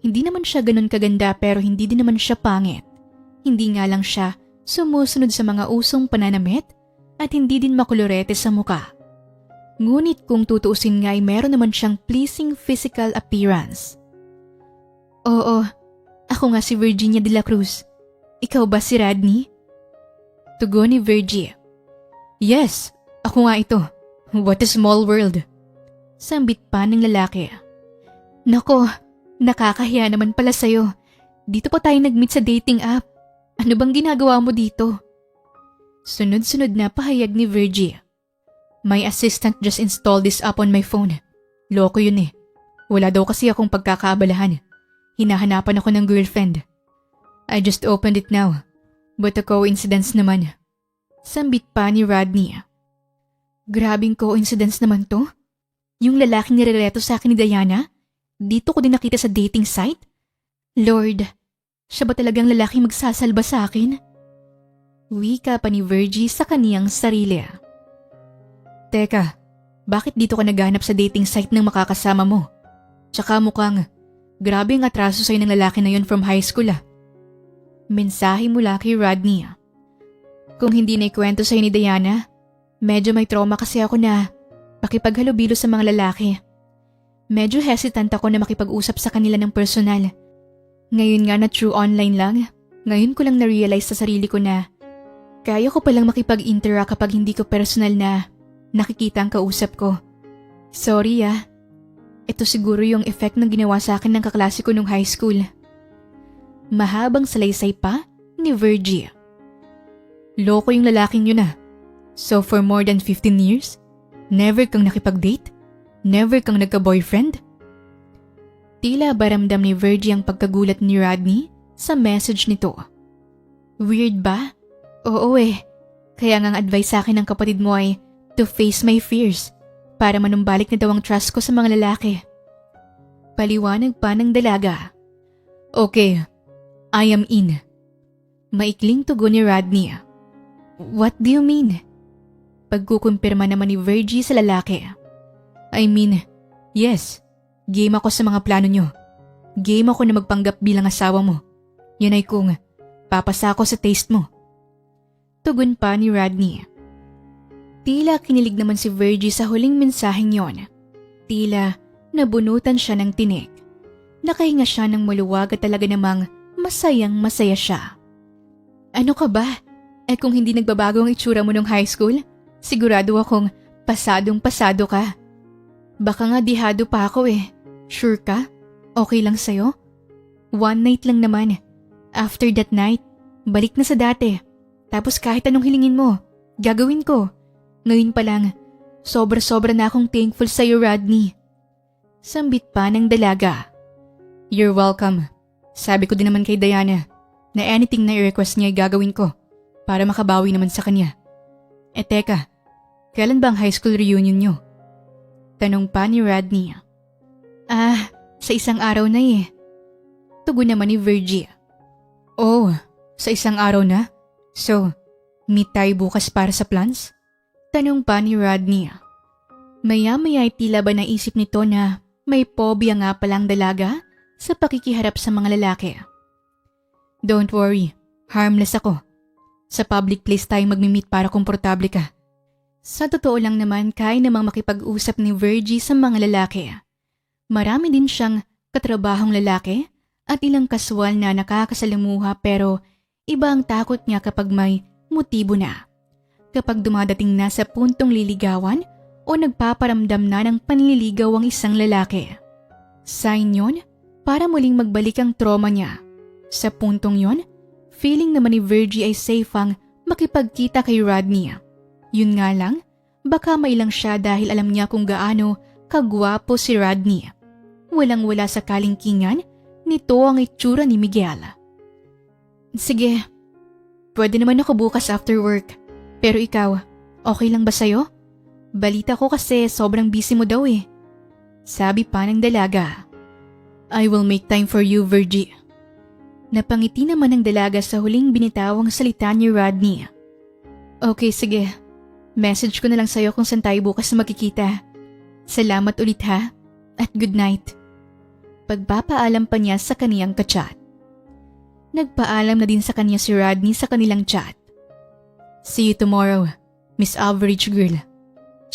Hindi naman siya ganun kaganda pero hindi din naman siya pangit. Hindi nga lang siya sumusunod sa mga usong pananamit at hindi din makulorete sa muka. Ngunit kung tutuusin nga ay meron naman siyang pleasing physical appearance. Oo, ako nga si Virginia de la Cruz. Ikaw ba si Rodney? Tugon ni Virgie. Yes, ako nga ito. What a small world. Sambit pa ng lalaki. Nako, nakakahiya naman pala sa'yo. Dito pa tayo nag-meet sa dating app. Ano bang ginagawa mo dito? Sunod-sunod na pahayag ni Virgie. My assistant just installed this app on my phone. Loko yun eh. Wala daw kasi akong pagkakaabalahan. Hinahanapan ako ng girlfriend. I just opened it now. But a coincidence naman. Sambit pa ni Rodney. Grabing coincidence naman to. Yung lalaking nirereto sa akin ni Diana, dito ko din nakita sa dating site? Lord, siya ba talagang lalaking magsasalba sa akin? Wika pa ni Virgie sa kaniyang sarili. Teka, bakit dito ka naghanap sa dating site ng makakasama mo? Tsaka mukhang grabe ang atraso sa'yo ng lalaki na yun from high school Mensahe mula kay Rodney. Kung hindi na ikwento sa'yo ni Diana, medyo may trauma kasi ako na pakipaghalubilo sa mga lalaki. Medyo hesitant ako na makipag-usap sa kanila ng personal. Ngayon nga na true online lang, ngayon ko lang na-realize sa sarili ko na kaya ko palang makipag-interact kapag hindi ko personal na nakikita ang kausap ko. Sorry Ito siguro yung effect ng ginawa sa akin ng kaklase ko nung high school. Mahabang salaysay pa ni Virgie. Loko yung lalaking yun So for more than 15 years, never kang nakipag-date? Never kang nagka-boyfriend? Tila baramdam ni Virgie ang pagkagulat ni Rodney sa message nito. Weird ba? Oo Kaya nga ang advice sa akin ng kapatid mo ay to face my fears para manumbalik na daw ang trust ko sa mga lalaki. Paliwanag pa ng dalaga. Okay, I am in. Maikling tugon ni Rodney. What do you mean? Pagkukumpirma naman ni Virgie sa lalaki. I mean, yes, game ako sa mga plano nyo. Game ako na magpanggap bilang asawa mo. Yan ay kung papasa ako sa taste mo. Tugon pa ni Rodney. Tila kinilig naman si Virgie sa huling mensaheng yon. Tila nabunutan siya ng tinik. Nakahinga siya ng maluwag at talaga namang masayang-masaya siya. Ano ka ba? Kung hindi nagbabago ang itsura mo nung high school, sigurado akong pasadong-pasado ka. Baka nga dihado pa ako Sure ka? Okay lang sa'yo? One night lang naman. After that night, balik na sa dati. Tapos kahit anong hilingin mo, gagawin ko. Ngayon pa lang, sobra-sobra na akong thankful sa'yo, Rodney. Sambit pa ng dalaga. You're welcome. Sabi ko din naman kay Diana na anything na i-request niya ay gagawin ko para makabawi naman sa kanya. Teka, kailan ba ang high school reunion niyo? Tanong pa ni Rodney. Sa isang araw na Tugon naman ni Virgie. Oh, sa isang araw na? So, meet tayo bukas para sa plans? Tanong pa ni Rodney. Maya-maya ay tila ba naisip nito na may phobia nga palang dalaga sa pakikiharap sa mga lalaki. Don't worry, harmless ako. Sa public place tayo magmi-meet para komportable ka. Sa totoo lang naman kaya namang makipag-usap ni Virgie sa mga lalaki. Marami din siyang katrabahong lalaki at ilang kaswal na nakakasalamuha pero iba ang takot niya kapag may motibo na. Kapag dumadating na sa puntong liligawan o nagpaparamdam na ng panliligaw ang isang lalaki. Sign yon para muling magbalik ang trauma niya. Sa puntong yon, feeling naman ni Virgie ay safe ang makipagkita kay Rodney. Yun nga lang, baka mailang siya dahil alam niya kung gaano kagwapo si Rodney. Walang-wala sa kalingkingan, nito ang itsura ni Miguel. Sige, pwede naman ako bukas after work. Pero ikaw, okay lang ba sa'yo? Balita ko kasi sobrang busy mo daw Sabi pa ng dalaga. I will make time for you, Virgie. Napangiti naman ng dalaga sa huling binitawang salita ni Rodney. Okay, sige. Message ko na lang sa'yo kung saan tayo bukas na magkikita. Salamat ulit at good night. Pagpapaalam pa niya sa kaniyang kachat. Nagpaalam na din sa kanya si Rodney sa kanilang chat. See you tomorrow. Miss Average Girl.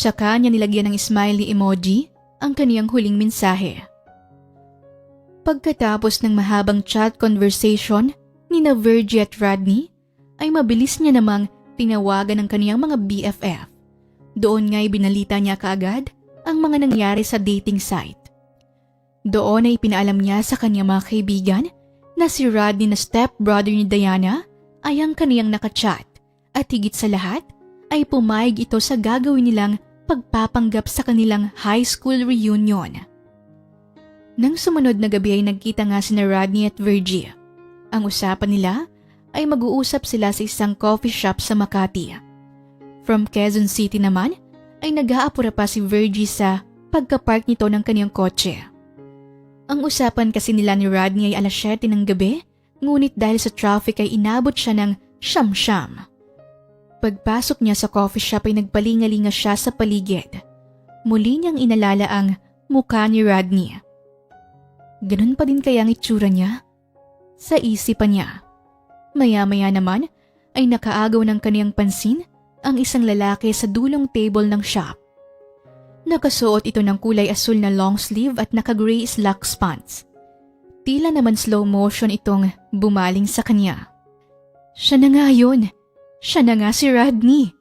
Tsaka niya nilagyan ng smiley emoji ang kaniyang huling mensahe. Pagkatapos ng mahabang chat conversation ni na Virgie at Rodney, ay mabilis niya namang tinawagan ng kaniyang mga BFF. Doon nga'y binalita niya kaagad ang mga nangyari sa dating site. Doon ay pinaalam niya sa kaniyang mga kaibigan na si Rodney na stepbrother ni Diana ay ang kaniyang nakachat at higit sa lahat ay pumayag ito sa gagawin nilang pagpapanggap sa kanilang high school reunion. Nang sumunod na gabi ay nagkita nga sina Rodney at Virgie. Ang usapan nila ay mag-uusap sila sa isang coffee shop sa Makati. From Quezon City naman ay nag-aapura pa si Virgie sa pagkapark nito ng kaniyang kotse. Ang usapan kasi nila ni Rodney ay alas 7 ng gabi, ngunit dahil sa traffic ay inabot siya ng siyam-siyam. Pagpasok niya sa coffee shop ay nagpalingalinga siya sa paligid. Muli niyang inalala ang mukha ni Rodney. Ganun pa din kaya ang itsura niya? Sa isipan niya. Maya-maya naman ay nakaagaw ng kaniyang pansin ang isang lalaki sa dulong table ng shop. Nakasuot ito ng kulay asul na long sleeve at naka-gray slacks pants. Tila naman slow motion itong bumaling sa kanya. Siya na nga yun. Siya na nga si Rodney.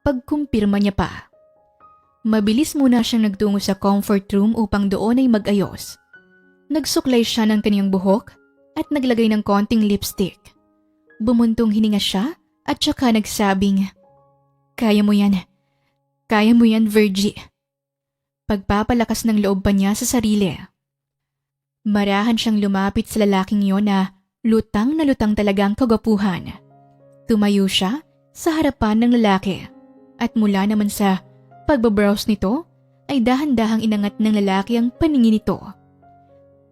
Pagkumpirma niya pa. Mabilis muna siyang nagtungo sa comfort room upang doon ay mag-ayos. Nagsuklay siya ng kaniyang buhok at naglagay ng konting lipstick. Bumuntong hininga siya at saka nagsabing, "Kaya mo yan. Kaya mo yan, Virgie." Pagpapalakas ng loob pa niya sa sarili. Marahan siyang lumapit sa lalaking iyon na lutang na lutang talagang kagwapuhan. Tumayo siya sa harapan ng lalaki at mula naman sa pagbabrowse nito ay dahan-dahang inangat ng lalaki ang paningin nito.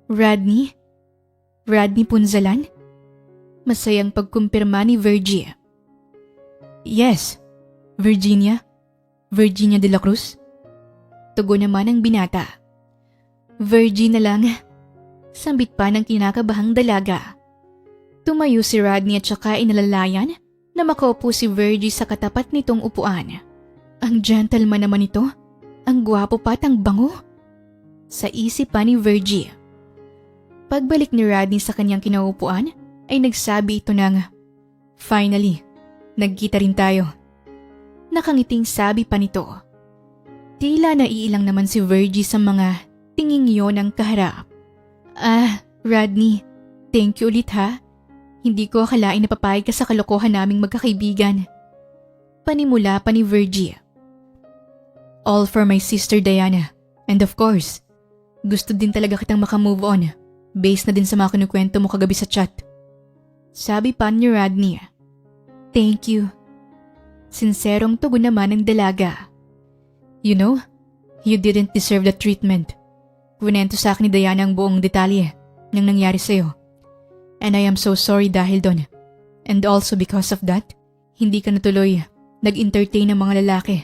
Rodney? Rodney Punzalan? Masayang pagkumpirma ni Virgie. Yes, Virginia. Virginia de la Cruz. Tugon naman ang binata. Virgie na lang. Sambit pa ng kinakabahang dalaga. Tumayo si Rodney at saka inalalayan na makaupo si Virgie sa katapat nitong upuan. Ang gentleman naman ito. Ang gwapo pa at ang bango. Sa isip pa ni Virgie. Pagbalik ni Rodney sa kanyang kinaupuan ay nagsabi ito ng, "Finally, nagkita rin tayo." Nakangiting sabi pa nito. Tila naiilang naman si Virgie sa mga tinging yon ng kaharap. Rodney, thank you ulit ha. Hindi ko akalain na papayag ka sa kalokohan naming magkakaibigan. Panimula pa ni Virgie. All for my sister Diana. And of course, gusto din talaga kitang makamove on. Based na din sa mga kinukwento mo kagabi sa chat. Sabi pa ni Rodney. Thank you. Sinserong tugon naman ng dalaga. You know, you didn't deserve the treatment. Kwento sa akin ni Diana ang buong detalye ng nangyari sa'yo. And I am so sorry dahil doon. And also because of that, hindi ka natuloy nag-entertain ng mga lalaki.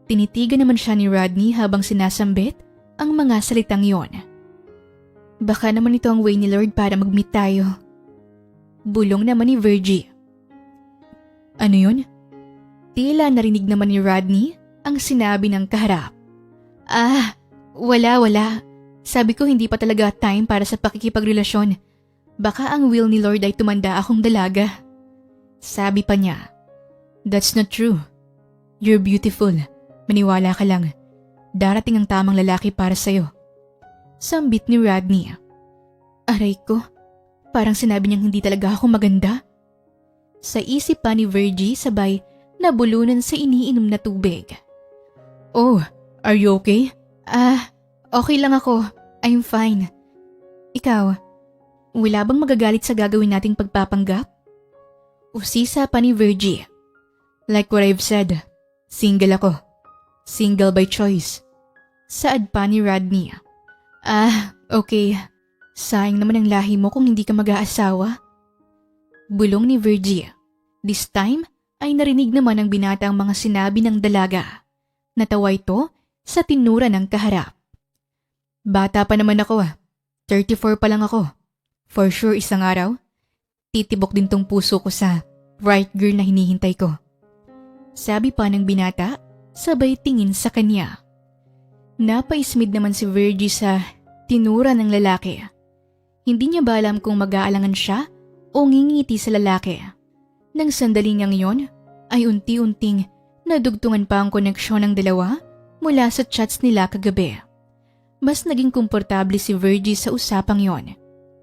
Tinitigan naman siya ni Rodney habang sinasambit ang mga salitang yon. Baka naman ito ang way ni Lord para mag-meet tayo. Bulong naman ni Virgie. Ano yun? Tila narinig naman ni Rodney ang sinabi ng kaharap. Wala. Sabi ko hindi pa talaga time para sa pakikipagrelasyon. Baka ang will ni Lord ay tumanda akong dalaga. Sabi pa niya. That's not true. You're beautiful. Maniwala ka lang. Darating ang tamang lalaki para sa'yo. Sambit ni Rodney. Aray ko, parang sinabi niyang hindi talaga ako maganda. Sa isip pa ni Virgie sabay nabulunan sa iniinom na tubig. Oh, are you okay? Okay lang ako. I'm fine. Ikaw, wala bang magagalit sa gagawin nating pagpapanggap? Usisa pa ni Virgie. Like what I've said, single ako. Single by choice. Saad pa ni Rodney. Okay. Sayang naman ang lahi mo kung hindi ka mag-aasawa. Bulong ni Virgie. This time ay narinig naman ng binata ang mga sinabi ng dalaga. Natawa ito sa tinura ng kaharap. Bata pa naman ako 34 pa lang ako. For sure isang araw, titibok din tong puso ko sa right girl na hinihintay ko. Sabi pa ng binata, sabay tingin sa kanya. Napaismid naman si Virgie sa tinura ng lalaki. Hindi niya ba alam kung mag-aalangan siya o ngingiti sa lalaki. Nang sandali niyang yon, ay unti-unting nadugtungan pa ang koneksyon ng dalawa mula sa chats nila kagabi. Mas naging komportable si Virgie sa usapang yon.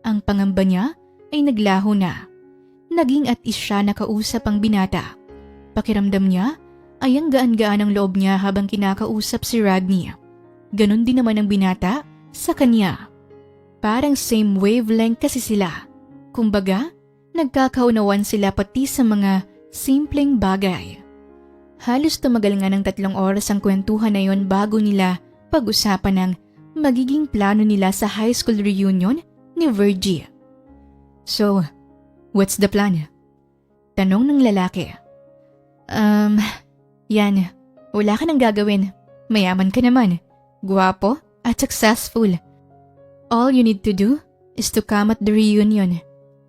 Ang pangamba niya ay naglaho na. Naging at is siya nakausap ang binata. Pakiramdam niya ay ang gaan-gaan ang loob niya habang kinakausap si Rodney. Ganon din naman ang binata sa kanya. Parang same wavelength kasi sila. Kumbaga, nagkakaunawan sila pati sa mga simpleng bagay. Halos tumagal nga ng 3 oras ang kwentuhan na yon bago nila pag-usapan ng magiging plano nila sa high school reunion ni Virgie. So, what's the plan? Tanong ng lalaki. Yan, wala ka nang gagawin. Mayaman ka naman, guwapo at successful. All you need to do is to come at the reunion.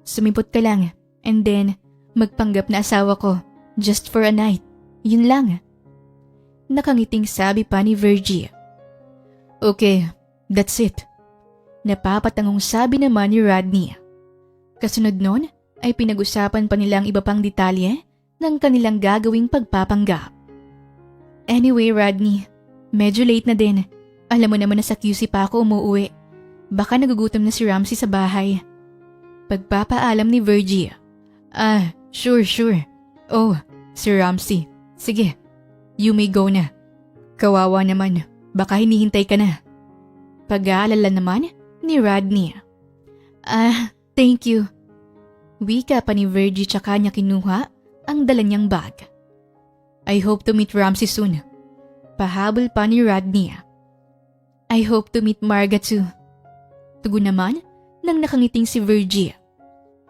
Sumipot ka lang and then magpanggap na asawa ko just for a night. Yun lang. Nakangiting sabi pa ni Virgie. Okay, that's it. Napapatangong sabi naman ni Rodney. Kasunod nun ay pinag-usapan pa nilang iba pang detalye ng kanilang gagawing pagpapanggap. Anyway, Rodney, medyo late na din. Alam mo naman na sa QC pa ako umuwi. Baka nagugutom na si Ramsey sa bahay. Pagpapaalam ni Virgie. Sure. Oh, si Ramsey. Sige, you may go na. Kawawa naman, baka hinihintay ka na. Pag-aalala naman ni Rodney. Thank you. Wika pa ni Virgie tsaka niya kinuha ang dala niyang bag. I hope to meet Ramsey soon. Pahabol pa ni Rodney. I hope to meet Marga too. Tugon naman nang nakangiting si Virgie.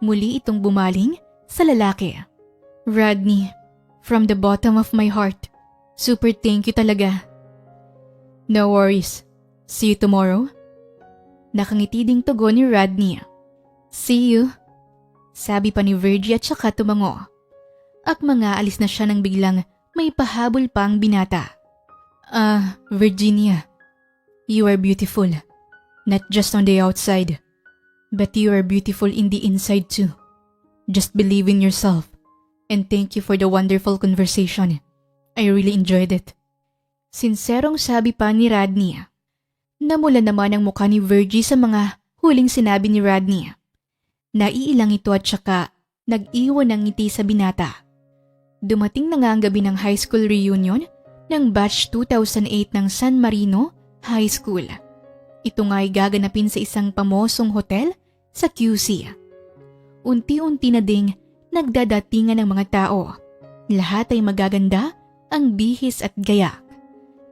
Muli itong bumaling sa lalaki. Rodney, from the bottom of my heart, super thank you talaga. No worries. See you tomorrow. Nakangiti ding tugon ni Rodney. See you. Sabi pa ni Virgie at saka tumango. Mga alis na siya nang biglang may pahabol pang binata. Virginia, you are beautiful. Not just on the outside, but you are beautiful in the inside too. Just believe in yourself. And thank you for the wonderful conversation. I really enjoyed it. Sinserong sabi pa ni Rodney. Namula naman ang mukha ni Virgie sa mga huling sinabi ni Rodney. Naiilang ito at saka nag-iwan ng ngiti sa binata. Dumating na nga ang gabi ng high school reunion ng batch 2008 ng San Marino High School. Ito nga ay gaganapin sa isang pamosong hotel sa QC. Unti-unti na ding nagdadatingan ng mga tao. Lahat ay magaganda, ang bihis at gayak.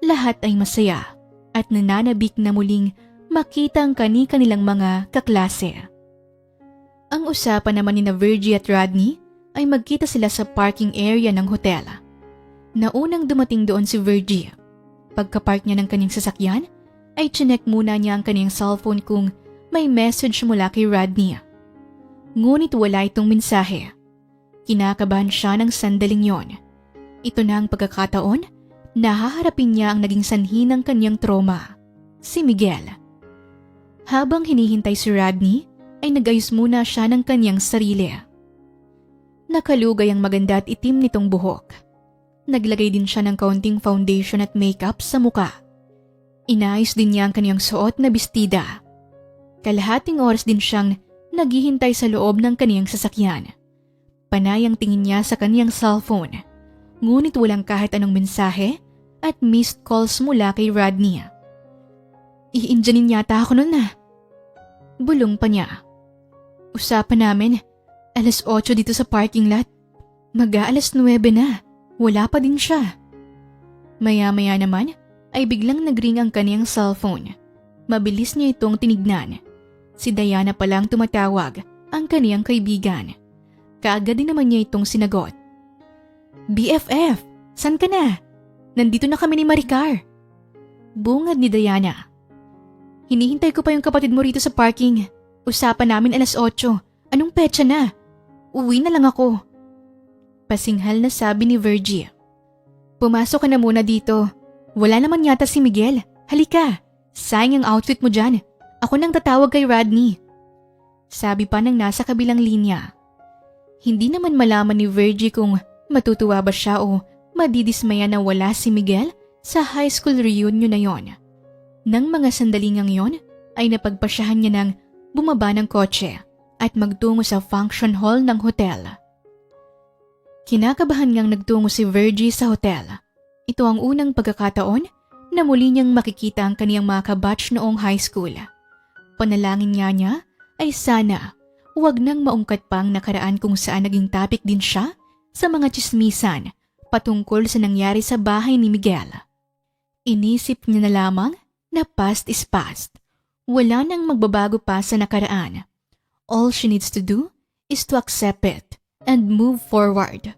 Lahat ay masaya at nananabik na muling makita ang kani-kanilang mga kaklase. Ang usapan naman ni Virgie at Rodney ay magkita sila sa parking area ng hotel. Naunang dumating doon si Virgie. Pagkapark niya ng kanyang sasakyan, ay chinek muna niya ang kanyang cellphone kung may message mula kay Rodney. Ngunit wala itong mensahe. Kinakabahan siya ng sandaling yon. Ito na ang pagkakataon na haharapin niya ang naging sanhi ng kanyang trauma, si Miguel. Habang hinihintay si Rodney, ay nag-ayos muna siya ng kanyang sarili. Nakalugay ang maganda at itim nitong buhok. Naglagay din siya ng kaunting foundation at makeup sa muka. Inayos din niya ang kanyang suot na bestida. Kalahating oras din siyang naghihintay sa loob ng kanyang sasakyan. Panay ang tingin niya sa kanyang cellphone, ngunit walang kahit anong mensahe at missed calls mula kay Rodney. I-indyanin yata ako nun na. Bulong pa niya. Usapan namin, 8:00 dito sa parking lot. Mag-aalas 9 na, wala pa din siya. Maya-maya naman ay biglang nagring ang kaniyang cellphone. Mabilis niya itong tinignan. Si Diana palang tumatawag, ang kaniyang kaibigan. Kaagad din naman niya itong sinagot. BFF, san ka na? Nandito na kami ni Maricar. Bungad ni Diana. Hinihintay ko pa yung kapatid mo rito sa parking. Usapan namin 8:00. Anong petsa na? Uwi na lang ako. Pasinghal na sabi ni Virgie. Pumasok ka na muna dito. Wala naman yata si Miguel. Halika, sayang ang outfit mo dyan. Ako nang tatawag kay Rodney. Sabi pa ng nasa kabilang linya. Hindi naman malaman ni Virgie kung matutuwa ba siya o madidismaya na wala si Miguel sa high school reunion na yon. Nang mga sandaling ang yon ay napagpasyahan niya ng bumaba ng kotse at magtungo sa function hall ng hotel. Kinakabahan ngang nagtungo si Virgie sa hotel. Ito ang unang pagkakataon na muli niyang makikita ang kaniyang mga kabatch noong high school. Panalangin niya ay sana huwag nang maungkat pa ang nakaraan kung saan naging topic din siya sa mga tsismisan patungkol sa nangyari sa bahay ni Miguel. Inisip niya na lamang na past is past. Wala nang magbabago pa sa nakaraan. All she needs to do is to accept it and move forward.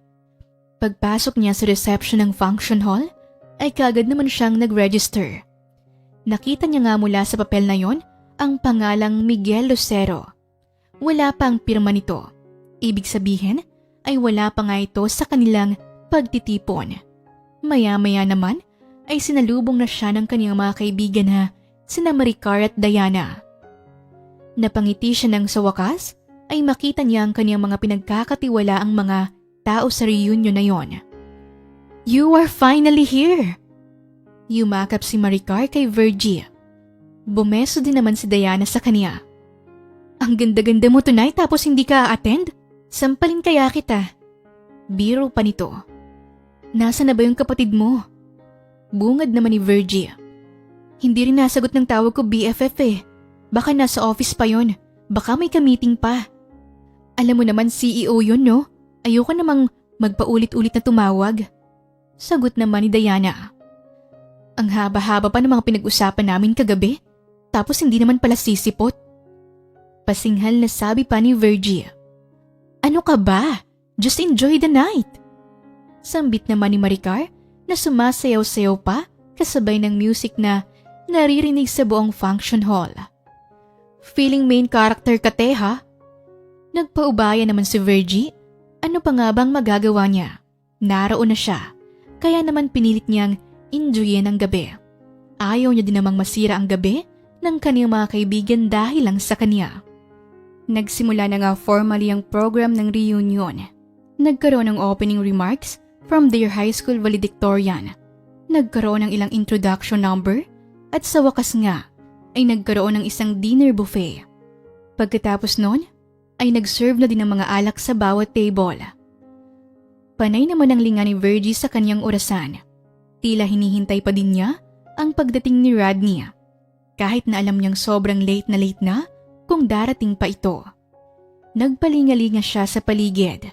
Pagpasok niya sa reception ng function hall, ay kagad naman siyang nag-register. Nakita niya nga mula sa papel na yon ang pangalang Miguel Lucero. Wala pa ang pirma nito. Ibig sabihin ay wala pa nga ito sa kanilang pagtitipon. Maya-maya naman ay sinalubong na siya ng kaniyang mga kaibigan na sina Maricar at Diana. Napangiti siya nang sa wakas ay makita niya ang kaniyang mga pinagkakatiwalaang mga tao sa reunion na yon. You are finally here! Yumakap si Maricar kay Virgie. Bumeso din naman si Diana sa kanya. Ang ganda-ganda mo tonight tapos hindi ka attend? Sampalin kaya kita. Biro pa nito. Nasa na ba yung kapatid mo? Bungad naman ni Virgie. Hindi rin nasagot ng tawag ko BFF eh. Baka nasa office pa yon. Baka may ka-meeting pa. Alam mo naman CEO yun no? Ayoko namang magpaulit-ulit na tumawag. Sagot naman ni Diana. Ang haba-haba pa ng mga pinag-usapan namin kagabi, tapos hindi naman pala sisipot. Pasinghal na sabi pa ni Virgie. Ano ka ba? Just enjoy the night. Sambit naman ni Maricar na sumasayaw-sayaw pa kasabay ng music na naririnig sa buong function hall. Feeling main character ka te ha? Nagpaubaya naman si Virgie. Ano pa nga bang magagawa niya? Naroon na siya. Kaya naman pinilit niyang enjoyin ang gabi. Ayaw niya din namang masira ang gabi ng kaniyang mga kaibigan dahil lang sa kanya. Nagsimula na nga formally ang program ng reunion. Nagkaroon ng opening remarks from their high school valedictorian. Nagkaroon ng ilang introduction number at sa wakas nga ay nagkaroon ng isang dinner buffet. Pagkatapos nun ay nag-serve na din ng mga alak sa bawat table. Panay naman ang linga ni Virgie sa kanyang orasan. Tila hinihintay pa din niya ang pagdating ni Rodney. Kahit na alam niyang sobrang late na kung darating pa ito. Nagpalingalinga siya sa paligid.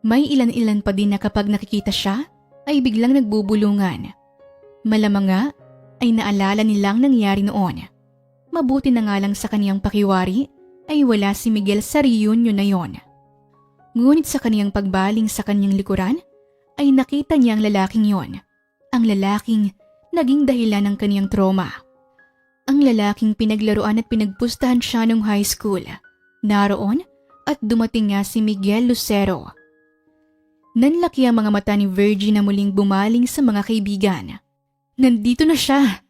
May ilan-ilan pa din na kapag nakikita siya ay biglang nagbubulungan. Malamang nga ay naalala nilang nangyari noon. Mabuti na nga lang sa kaniyang pakiwari ay wala si Miguel sa reunion na yon. Ngunit sa kaniyang pagbaling sa kaniyang likuran ay nakita niya ang lalaking yon. Ang lalaking naging dahilan ng kaniyang trauma. Ang lalaking pinaglaruan at pinagpustahan siya nung high school. Naroon at dumating nga si Miguel Lucero. Nanlaki ang mga mata ni Virgie na muling bumaling sa mga kaibigan. Nandito na siya!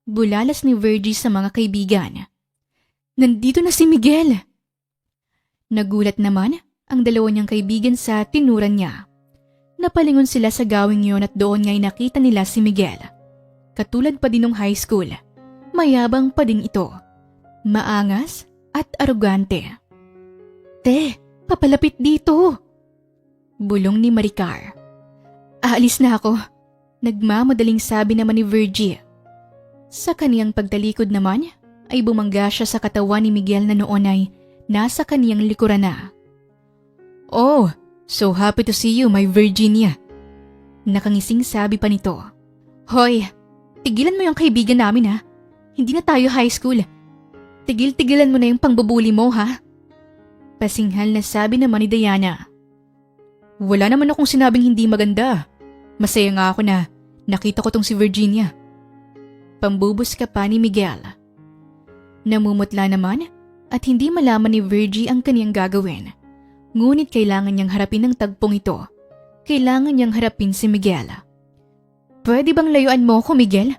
Bulalas ni Virgie sa mga kaibigan. Nandito na si Miguel! Nagulat naman ang dalawa niyang kaibigan sa tinuran niya. Napalingon sila sa gawing yon at doon nga'y nakita nila si Miguel. Katulad pa din ng high school, mayabang pa din ito. Maangas at arugante. Te, papalapit dito! Bulong ni Maricar. Aalis na ako. Nagmamadaling sabi naman ni Virgie. Sa kaniyang pagtalikod naman, ay bumangga siya sa katawan ni Miguel na noon ay nasa kaniyang likuran na. Oh, so happy to see you, my Virginia. Nakangising sabi pa nito. Hoy, tigilan mo yung kaibigan namin ha. Hindi na tayo high school. Tigil-tigilan mo na yung pangbubuli mo ha. Pasinghal na sabi naman ni Diana. Wala naman akong sinabing hindi maganda. Masaya nga ako na nakita ko tong si Virginia. Pambubos ka pa ni Miguel. Namumutla naman at hindi malaman ni Virgie ang kaniyang gagawin. Ngunit kailangan niyang harapin ang tagpong ito. Kailangan niyang harapin si Miguel. Pwede bang layuan mo ko, Miguel?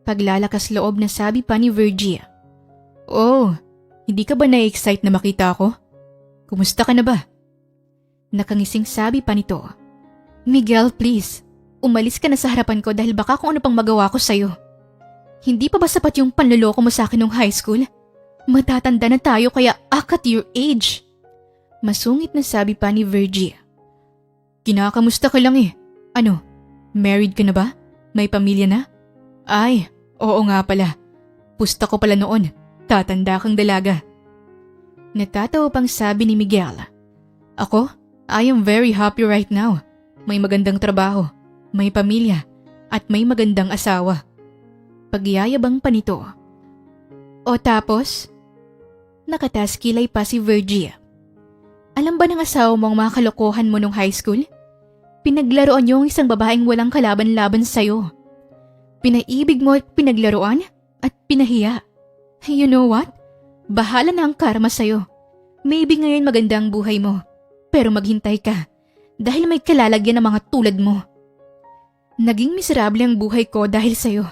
Paglalakas loob na sabi pa ni Virgie. Oh, hindi ka ba na-excite na makita ako? Kumusta ka na ba? Nakangising sabi pa nito. Miguel, please. Umalis ka na sa harapan ko dahil baka kung ano pang magawa ko sa'yo. Hindi pa ba sapat yung panloloko mo sa akin nung high school? Matatanda na tayo kaya act at your age. Masungit na sabi pa ni Virgie. Kinakamusta ka lang eh. Ano, married ka na ba? May pamilya na? Ay, oo nga pala. Pusta ko pala noon. Tatanda kang dalaga. Natatawa pang sabi ni Miguel. Ako, I am very happy right now. May magandang trabaho, may pamilya, at may magandang asawa. Pagyayabang pa nito. O tapos? Nakataas kilay pa si Virgie. Alam ba ng asawa mo ang mga kalokohan mo nung high school? Pinaglaruan niyo ang isang babaeng walang kalaban-laban sa'yo. Pinaibig mo at pinaglaruan at pinahiya. You know what? Bahala na ang karma sa'yo. Maybe ngayon maganda ang buhay mo, pero maghintay ka dahil may kalalagyan ng mga tulad mo. Naging miserable ang buhay ko dahil sa'yo.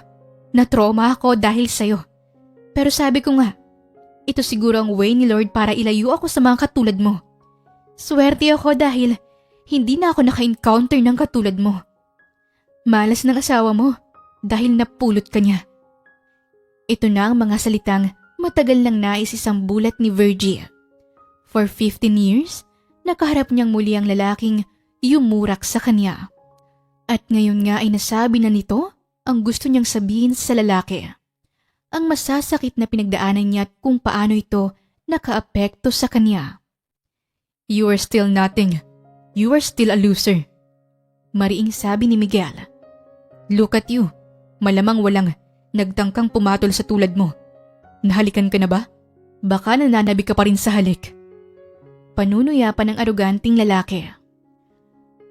Na-trauma ako dahil sa'yo. Pero sabi ko nga, ito siguro ang way ni Lord para ilayo ako sa mga katulad mo. Swerte ako dahil hindi na ako naka-encounter ng katulad mo. Malas ng asawa mo dahil napulot ka niya. Ito na ang mga salitang matagal nang nais isang bulat ni Virgie. For 15 years, nakaharap niyang muli ang lalaking yumurak sa kanya. At ngayon nga ay nasabi na nito ang gusto niyang sabihin sa lalaki. Ang masasakit na pinagdaanan niya at kung paano ito nakaapekto sa kanya. You are still nothing. You are still a loser. Mariing sabi ni Miguel. Look at you. Malamang walang nagtangkang pumatol sa tulad mo. Nahalikan ka na ba? Baka nananabi ka pa rin sa halik. Panunuya pa ng aroganting lalaki.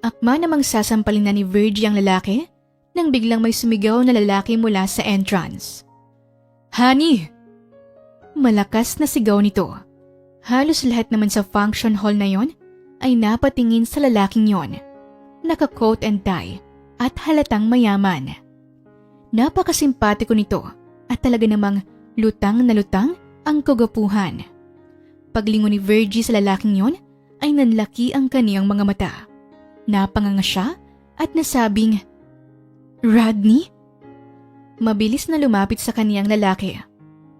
Akma namang sasampalin na ni Virgie ang lalaki nang biglang may sumigaw na lalaki mula sa entrance. Honey! Malakas na sigaw nito. Halos lahat naman sa function hall na yon ay napatingin sa lalaking yon. Naka-coat and tie at halatang mayaman. Napakasimpatiko nito at talaga namang lutang na lutang ang kagapuhan. Paglingon ni Virgie sa lalaking yon ay nanlaki ang kaniyang mga mata. Napanganga siya at nasabing, Rodney? Mabilis na lumapit sa kaniyang lalaki.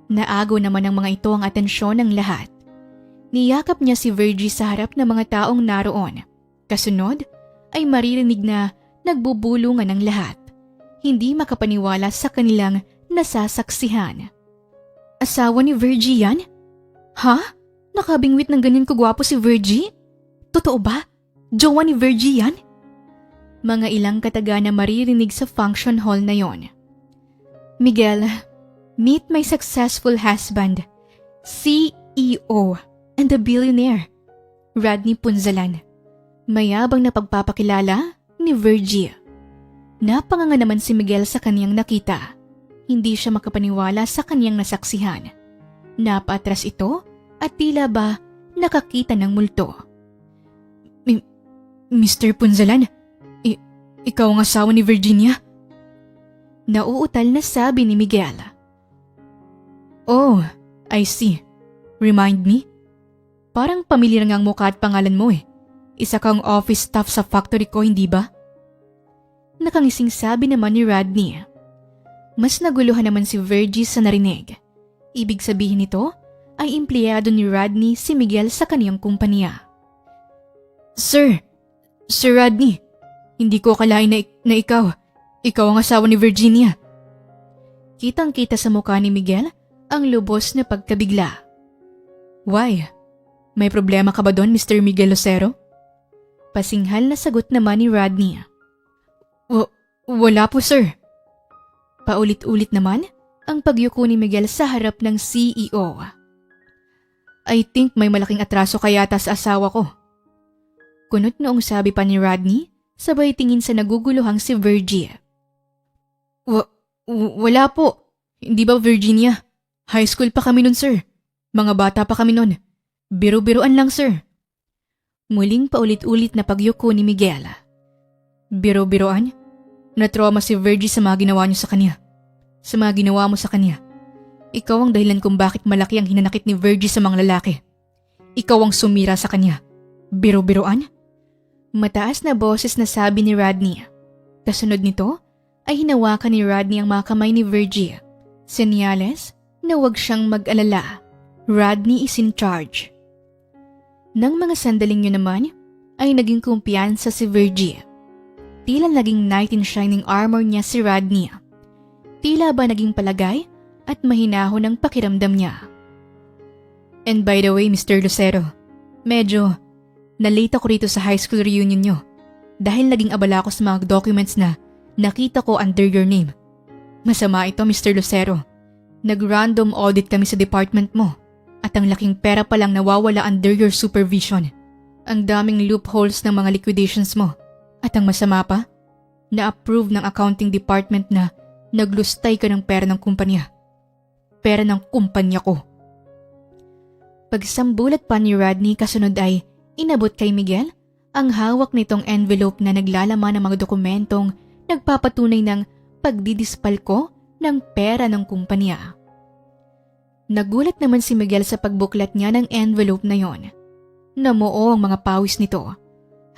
Naagaw naman ng mga ito ang atensyon ng lahat. Niyakap niya si Virgie sa harap ng mga taong naroon. Kasunod ay maririnig na nagbubulungan ng lahat. Hindi makapaniwala sa kanilang nasasaksihan. Asawa ni Virgie yan? Ha? Nakabingwit ng ganyan kagwapo si Virgie? Totoo ba? Jowa ni Virgie yan? Mga ilang kataga na maririnig sa function hall na yon. Miguel, meet my successful husband, CEO and a billionaire, Rodney Punzalan. Mayabang na pagpapakilala ni Virgie. Napanganga naman si Miguel sa kaniyang nakita. Hindi siya makapaniwala sa kaniyang nasaksihan. Napaatras ito at tila ba nakakita ng multo. Mr. Punzalan, ikaw ang asawa ni Virginia? Nauutal na sabi ni Miguel. Oh, I see. Remind me? Parang pamilyar nga ang mukha at pangalan mo eh. Isa kang office staff sa factory ko, hindi ba? Nakangising sabi naman ni Rodney. Mas naguluhan naman si Virgie sa narinig. Ibig sabihin nito ay empleyado ni Rodney si Miguel sa kaniyang kumpanya. Sir Rodney, hindi ko akalain na ikaw ang asawa ni Virginia. Kitang-kita sa mukha ni Miguel ang lubos na pagkabigla. Why? May problema ka ba doon, Mr. Miguel Lucero? Pasinghal na sagot naman ni Rodney. Wala po, sir. Paulit-ulit naman ang pagyuko ni Miguel sa harap ng CEO. I think may malaking atraso kaya sa asawa ko. Kunot noong sabi pa ni Rodney, sabay tingin sa naguguluhang si Virgie. Wala po. Hindi ba, Virginia? High school pa kami nun, sir. Mga bata pa kami nun. Biro-biroan lang, sir. Muling paulit-ulit na pagyuko ni Miguel. Biro-biroan? Na-trauma si Virgie sa mga ginawa niyo sa kanya. Sa mga ginawa mo sa kanya. Ikaw ang dahilan kung bakit malaki ang hinanakit ni Virgie sa mga lalaki. Ikaw ang sumira sa kanya. Biro-biroan? Mataas na boses na sabi ni Rodney. Kasunod nito ay hinawakan ni Rodney ang mga kamay ni Virgie. Senyales na huwag siyang mag-alala. Rodney is in charge. Nang mga sandaling yun naman ay naging kumpiyansa si Virgie. Tila naging knight in shining armor niya si Rodney. Tila ba naging palagay at mahinahon ang pakiramdam niya. And by the way, Mr. Lucero, medyo nalate ako rito sa high school reunion nyo dahil naging abala ako sa mga documents na nakita ko under your name. Masama ito, Mr. Lucero. Nag-random audit kami sa department mo at ang laking pera palang nawawala under your supervision. Ang daming loopholes ng mga liquidations mo. At ang masama pa, na-approve ng accounting department na naglustay ka ng pera ng kumpanya. Pera ng kumpanya ko. Pagsambulat pa ni Rodney kasunod ay inabot kay Miguel ang hawak nitong envelope na naglalaman ng mga dokumentong nagpapatunay ng pagdidispalko ng pera ng kumpanya. Nagulat naman si Miguel sa pagbuklat niya ng envelope na yon. Namuo ang mga pawis nito.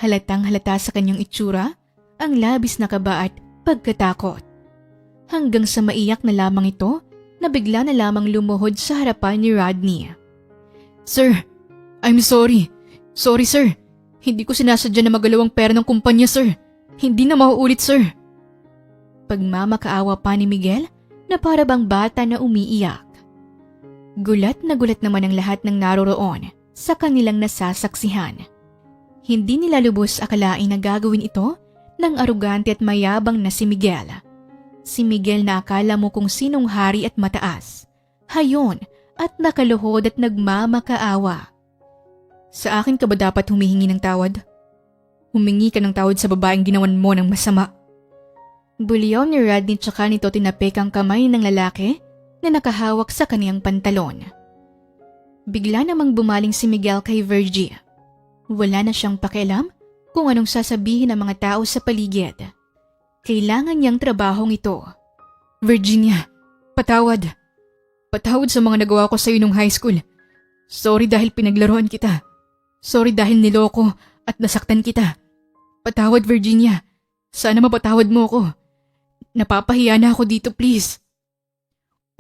Halatang halata sa kanyang itsura ang labis na kaba at pagkatakot. Hanggang sa maiyak na lamang ito na bigla na lamang lumuhod sa harapan ni Rodney. Sir, I'm sorry. Sorry sir. Hindi ko sinasadya na magalaw ang pera ng kumpanya sir. Hindi na mauulit sir. Pagmamakaawa pa ni Miguel na para bang bata na umiiyak. Gulat naman ang lahat ng naroroon sa kanilang nasasaksihan. Hindi nila lubos akalain na gagawin ito ng arugante at mayabang na si Miguel. Si Miguel na akala mo kung sinong hari at mataas, hayon at nakaluhod at nagmamakaawa. Sa akin ka ba dapat humihingi ng tawad? Humingi ka ng tawad sa babaeng ginawan mo ng masama. Buliyaw ni Rodney tsaka nito tinapik ang kamay ng lalaki na nakahawak sa kaniyang pantalon. Bigla namang bumaling si Miguel kay Virgie. Wala na siyang pakialam kung anong sasabihin ng mga tao sa paligid. Kailangan niyang trabahong ito. Virginia, patawad. Patawad sa mga nagawa ko sa iyo nung high school. Sorry dahil pinaglaruan kita. Sorry dahil niloko at nasaktan kita. Patawad Virginia. Sana mapatawad mo ako. Napapahiya na ako dito please.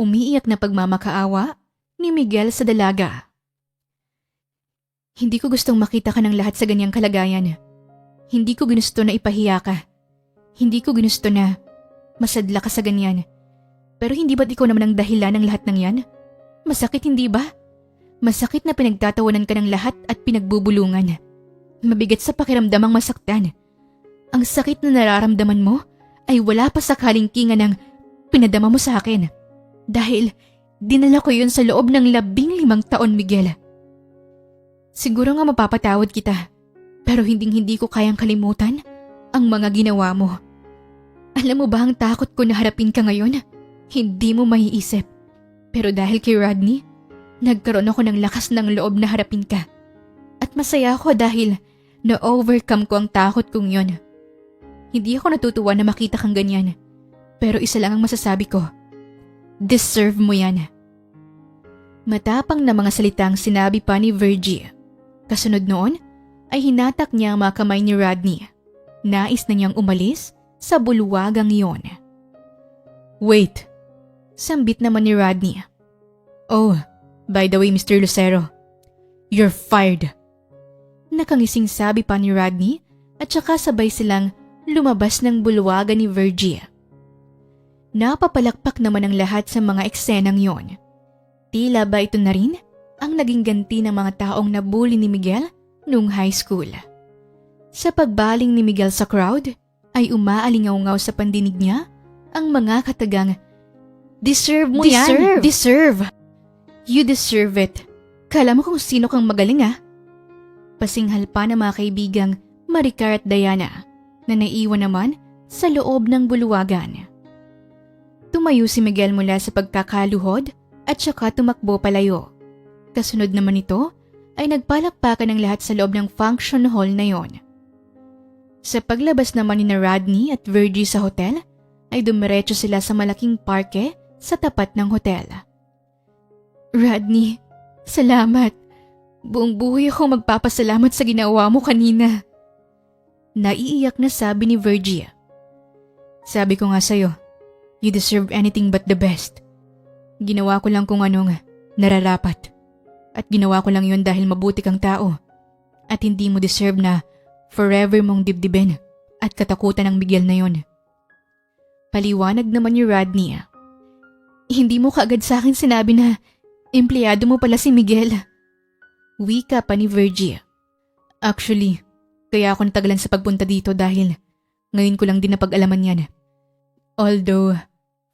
Umiiyak na pagmamakaawa ni Miguel sa dalaga. Hindi ko gustong makita ka ng lahat sa ganyang kalagayan. Hindi ko ginusto na ipahiya ka. Hindi ko ginusto na masadla ka sa ganyan. Pero hindi ba't ikaw naman ang dahilan ng lahat ng yan? Masakit hindi ba? Masakit na pinagtatawanan ka ng lahat at pinagbubulungan. Mabigat sa pakiramdam ang masaktan. Ang sakit na nararamdaman mo ay wala pa sa kalingkingan ng pinadama mo sa akin. Dahil dinala ko yun sa loob ng 15 taon, Miguel. Siguro nga mapapatawad kita, pero hindi ko kayang kalimutan ang mga ginawa mo. Alam mo ba ang takot ko na harapin ka ngayon? Hindi mo maiisip. Pero dahil kay Rodney, nagkaroon ako ng lakas ng loob na harapin ka. At masaya ako dahil na-overcome ko ang takot kong yon. Hindi ako natutuwa na makita kang ganyan. Pero isa lang ang masasabi ko. Deserve mo yan. Matapang na mga salitang sinabi pa ni Virgie. Kasunod noon ay hinatak niya ang mga kamay ni Rodney. Nais na niyang umalis sa bulwagang iyon. Wait! Sambit naman ni Rodney. Oh, by the way Mr. Lucero, you're fired. Nakangising sabi pa ni Rodney at saka sabay silang lumabas ng bulwagan ni Virgie. Napapalakpak naman ang lahat sa mga eksenang yon. Tila ba ito na rin ang naging ganti ng mga taong nabully ni Miguel noong high school. Sa pagbaling ni Miguel sa crowd, ay umaalingaw-ngaw sa pandinig niya ang mga katagang, Deserve mo yan! Deserve! You deserve it. Kala mo kung sino kang magaling Pasinghal pa ng mga kaibigang Maricar at Diana na naiwan naman sa loob ng bulwagan. Tumayo si Miguel mula sa pagkakaluhod at saka tumakbo palayo. Kasunod naman ito ay nagpalakpakan ng lahat sa loob ng function hall na yon. Sa paglabas naman ni Rodney at Virgie sa hotel, ay dumiretso sila sa malaking parke sa tapat ng hotel. Rodney, salamat. Buong buhay ako magpapasalamat sa ginawa mo kanina. Naiiyak na sabi ni Virgie. Sabi ko nga sa'yo, you deserve anything but the best. Ginawa ko lang kung anong nararapat. At ginawa ko lang yun dahil mabuti kang tao. At hindi mo deserve na forever mong dibdibin at katakutan ng Miguel na yun. Paliwanag naman ni Rodney. Hindi mo kaagad sa akin sinabi na empleyado mo pala si Miguel. Wika pa ni Virgie. Actually, kaya ako natagalan sa pagpunta dito dahil ngayon ko lang din napag-alaman yan. Although,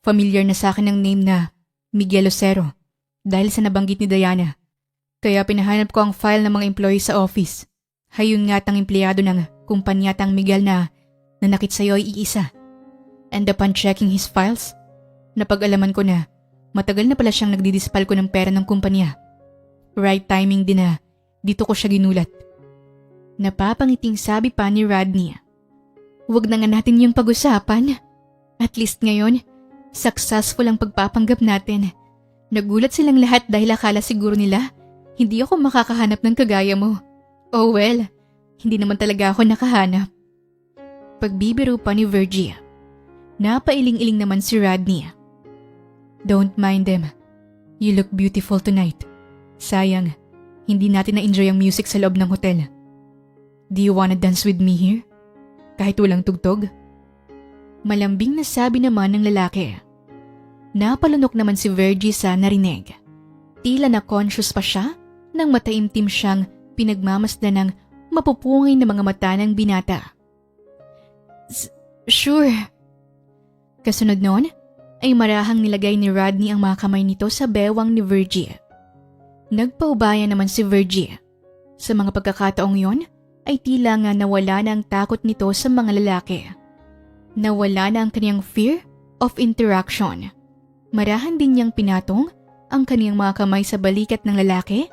familiar na sa akin ang name na Miguel Lucero dahil sa nabanggit ni Diana. Kaya pinahanap ko ang file ng mga employee sa office. Hayun nga ang empleyado ng kumpanyatang Miguel na nanakit sa'yo ay iisa. And upon checking his files, napag-alaman ko na matagal na pala siyang nagdidispal ko ng pera ng kumpanya. Right timing din na dito ko siya ginulat. Napapangiting sabi pa ni Rodney. Huwag na nga natin yung pag-usapan. At least ngayon, successful ang pagpapanggap natin. Nagulat silang lahat dahil akala siguro nila hindi ako makakahanap ng kagaya mo. Oh well, hindi naman talaga ako nakahanap. Pagbibiro pa ni Virgie. Napailing-iling naman si Rodney. Don't mind them. You look beautiful tonight. Sayang, hindi natin na-enjoy ang music sa loob ng hotel. Do you wanna dance with me here? Kahit walang tugtog? Malambing na sabi naman ng lalaki. Napalunok naman si Virgie sa narinig. Tila na conscious pa siya nang mataimtim siyang pinagmamasdan ng mapupungay na mga mata ng binata. Sure. Kasunod noon ay marahang nilagay ni Rodney ang mga kamay nito sa bewang ni Virgie. Nagpaubaya naman si Virgie. Sa mga pagkakataong yon ay tila nga nawala na ang takot nito sa mga lalaki. Nawala na ang kaniyang fear of interaction. Marahan din niyang pinatong ang kaniyang mga kamay sa balikat ng lalaki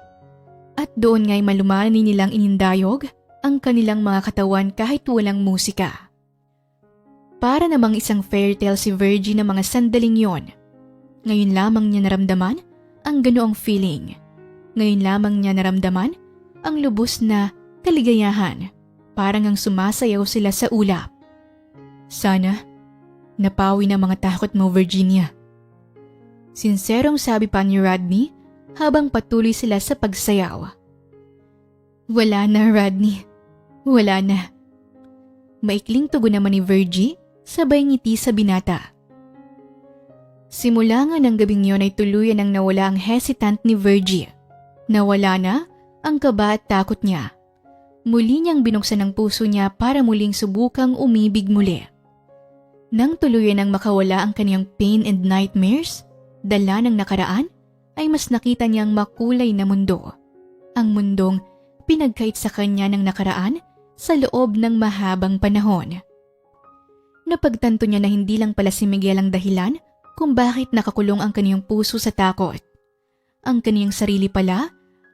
at doon nga'y malumani nilang inindayog ang kanilang mga katawan kahit walang musika. Para namang isang fairytale si Virgie na mga sandaling yon. Ngayon lamang niya naramdaman ang ganoong feeling. Ngayon lamang niya naramdaman ang lubos na kaligayahan. Parang ang sumasayaw sila sa ulap. Sana, napawi na mga takot mo, Virginia. Sinserong sabi pa ni Rodney habang patuloy sila sa pagsayaw. Wala na, Rodney. Wala na. Maikling tugon naman ni Virgie, sabay ngiti sa binata. Simula nga ng gabing yon ay tuluyan ang nawala ang hesitant ni Virgie. Nawala na ang kaba at takot niya. Muli niyang binuksan ang puso niya para muling subukang umibig muli. Nang tuluyan ang makawala ang kaniyang pain and nightmares, dala ng nakaraan, ay mas nakita niyang makulay na mundo. Ang mundong pinagkait sa kanya ng nakaraan sa loob ng mahabang panahon. Napagtanto niya na hindi lang pala si Miguel ang dahilan kung bakit nakakulong ang kaniyang puso sa takot. Ang kaniyang sarili pala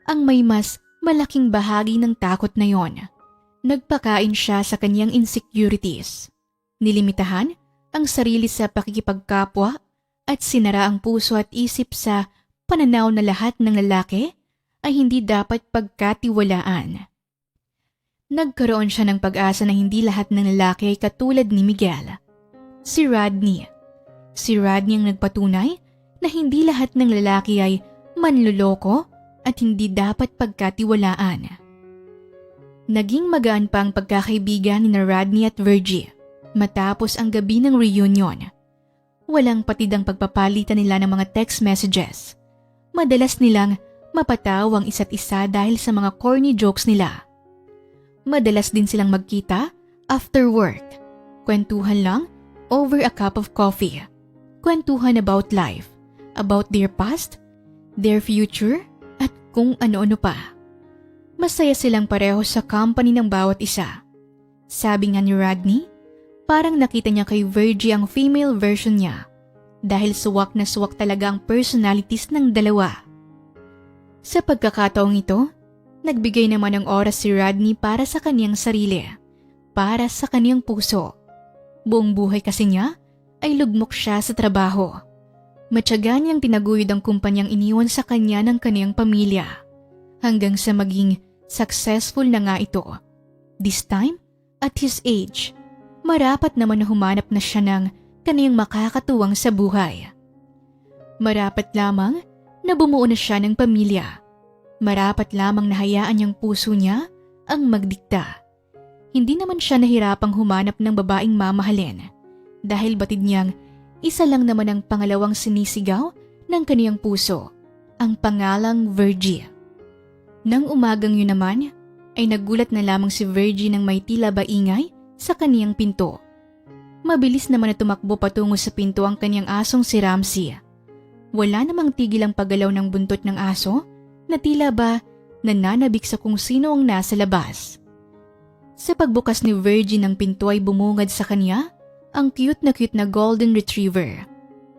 ang may mas malaking bahagi ng takot na yon. Nagpakain siya sa kaniyang insecurities. Nilimitahan ang sarili sa pakikipagkapwa at sinara ang puso at isip sa pananaw na lahat ng lalaki ay hindi dapat pagkatiwalaan. Nagkaroon siya ng pag-asa na hindi lahat ng lalaki ay katulad ni Miguel. Si Rodney. Si Rodney ang nagpatunay na hindi lahat ng lalaki ay manloloko at hindi dapat pagkatiwalaan. Naging magaan pa ang pagkakaibigan ni Rodney at Virgie matapos ang gabi ng reunion. Walang patidang pagpapalitan nila ng mga text messages. Madalas nilang mapataw ang isa't isa dahil sa mga corny jokes nila. Madalas din silang magkita after work. Kwentuhan lang over a cup of coffee. Kwentuhan about life, about their past, their future, at kung ano-ano pa. Masaya silang pareho sa company ng bawat isa. Sabi nga ni Rodney, parang nakita niya kay Virgie ang female version niya dahil suwak na suwak talaga ang personalities ng dalawa. Sa pagkakataong ito, nagbigay naman ng oras si Rodney para sa kaniyang sarili, para sa kaniyang puso. Buong buhay kasi niya ay lugmok siya sa trabaho. Matyaga niyang tinaguyod ang kumpanyang iniwan sa kanya ng kaniyang pamilya hanggang sa maging successful na nga ito. This time, at his age, marapat naman na humanap na siya ng kaniyang makakatuwang sa buhay. Marapat lamang na bumuo na siya ng pamilya. Marapat lamang na hayaan niyang puso niya ang magdikta. Hindi naman siya nahirapang humanap ng babaeng mamahalin dahil batid niyang isa lang naman ang pangalawang sinisigaw ng kaniyang puso, ang pangalang Virgie. Nang umagang yun naman, ay nagulat na lamang si Virgie nang may tila ba ingay sa kaniyang pinto. Mabilis naman na tumakbo patungo sa pinto ang kaniyang asong si Ramsey. Wala namang tigil ang paggalaw ng buntot ng aso na tila ba nananabik sa kung sino ang nasa labas. Sa pagbukas ni Virgie ng pinto ay bumungad sa kanya ang cute na golden retriever.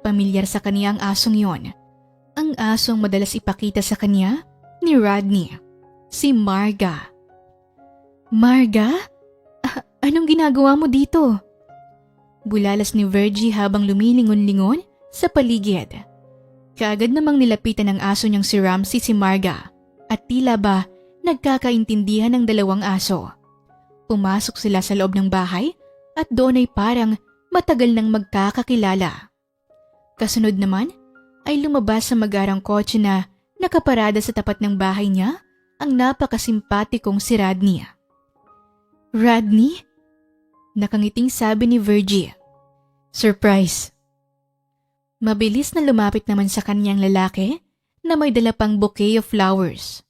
Pamilyar sa kanya ang asong yon. Ang asong madalas ipakita sa kanya ni Rodney, si Marga. Marga? Anong ginagawa mo dito? Bulalas ni Virgie habang lumilingon-lingon sa paligid. Kaagad namang nilapitan ng aso niyang si Ramsey si Marga at tila ba nagkakaintindihan ng dalawang aso. Pumasok sila sa loob ng bahay at doon ay parang matagal nang magkakakilala. Kasunod naman ay lumabas sa magarang kotse na nakaparada sa tapat ng bahay niya ang napakasimpatikong si Rodney. Rodney? Nakangiting sabi ni Virgie. Surprise. Mabilis na lumapit naman sa kanyang lalaki na may dala pang bouquet of flowers.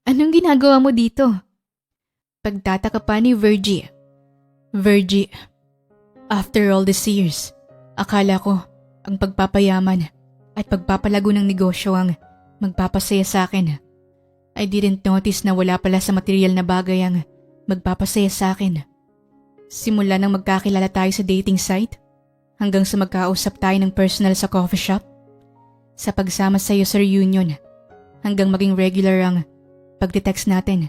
Anong ginagawa mo dito? Pagtataka pa ni Virgie. Virgie, after all these years, akala ko ang pagpapayaman at pagpapalago ng negosyo ang magpapasaya sa akin. I didn't notice na wala pala sa material na bagay ang magpapasaya sa akin. Simula nang magkakilala tayo sa dating site, hanggang sa magkausap tayo ng personal sa coffee shop, sa pagsama sa iyo sa reunion, hanggang maging regular ang pagte-text natin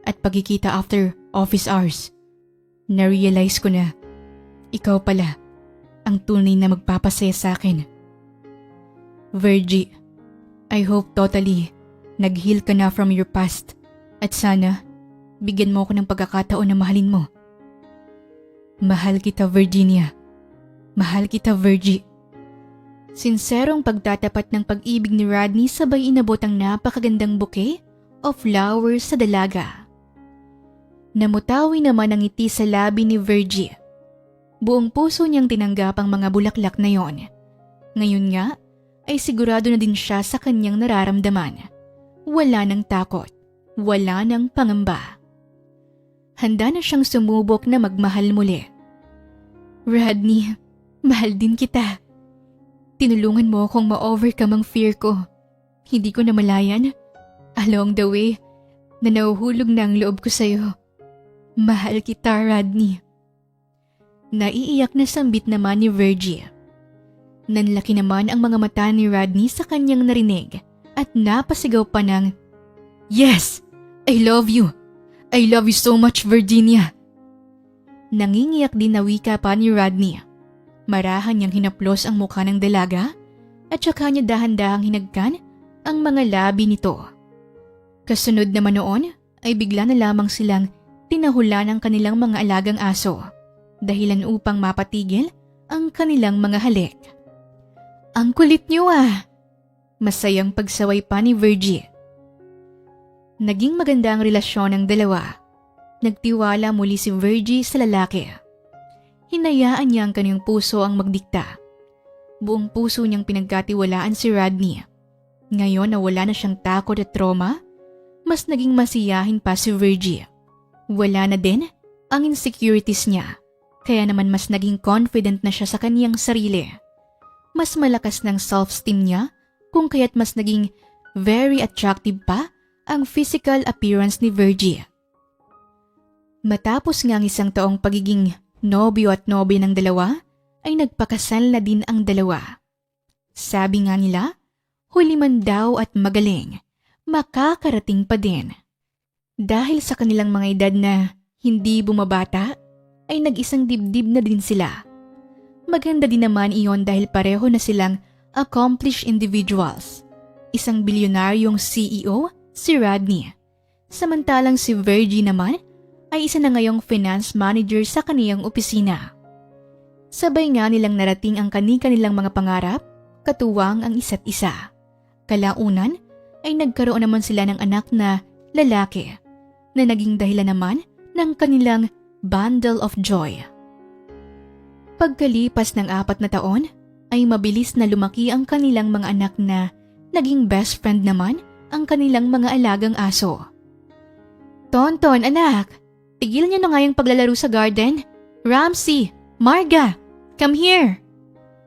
at pagkikita after office hours, na-realize ko na ikaw pala ang tunay na magpapasaya sa akin. Virgie, I hope totally nag-heal ka na from your past at sana bigyan mo ako ng pagkakataon na mahalin mo. Mahal kita, Virginia. Mahal kita, Virgie. Sinserong pagtatapat ng pag-ibig ni Rodney sabay inabot ang napakagandang bouquet of flowers sa dalaga. Namutawi naman ang ngiti sa labi ni Virgie. Buong puso niyang tinanggap ang mga bulaklak na yon. Ngayon nga ay sigurado na din siya sa kanyang nararamdaman. Wala ng takot, wala ng pangamba. Handa na siyang sumubok na magmahal muli. Rodney, mahal din kita. Tinulungan mo akong ma-overcome ang fear ko. Hindi ko namalayan, along the way, na nahuhulog na ang loob ko sa'yo. Mahal kita, Rodney. Naiiyak na sambit naman ni Virgie. Nanlaki naman ang mga mata ni Rodney sa kanyang narinig at napasigaw pa ng, Yes! I love you! I love you so much, Virginia! Nangingiyak din na wika pa ni Rodney. Marahan niyang hinaplos ang mukha ng dalaga at saka niya dahan-dahang hinagkan ang mga labi nito. Kasunod naman noon ay bigla na lamang silang tinahulan ng kanilang mga alagang aso, dahilan upang mapatigil ang kanilang mga halik. Ang kulit niyo ah! Masayang pagsaway pa ni Virgie. Naging maganda ang relasyon ng dalawa. Nagtiwala muli si Virgie sa lalaki. Hinayaan niya ang kanyang puso ang magdikta. Buong puso niyang pinagkatiwalaan si Rodney. Ngayon na wala na siyang takot at trauma, mas naging masiyahin pa si Virgie. Wala na din ang insecurities niya, kaya naman mas naging confident na siya sa kaniyang sarili. Mas malakas ng self-esteem niya kung kaya't mas naging very attractive pa ang physical appearance ni Virgie. Matapos nga ang isang taong pagiging nobyo at nobya ng dalawa, ay nagpakasal na din ang dalawa. Sabi nga nila, huli man daw at magaling, makakarating pa din. Dahil sa kanilang mga edad na hindi bumabata, ay nag-isang dibdib na din sila. Maganda din naman iyon dahil pareho na silang accomplished individuals. Isang bilyonaryong CEO, si Rodney. Samantalang si Virgie naman ay isa na ngayong finance manager sa kaniyang opisina. Sabay nga nilang narating ang kani-kanilang mga pangarap, katuwang ang isa't isa. Kalaunan ay nagkaroon naman sila ng anak na lalaki na naging dahilan naman ng kanilang bundle of joy. Pagkalipas ng 4 na taon ay mabilis na lumaki ang kanilang mga anak na naging best friend naman ang kanilang mga alagang aso. Tonton, anak, tigil niyo na nga yung paglalaro sa garden. Ramsey, Marga, come here!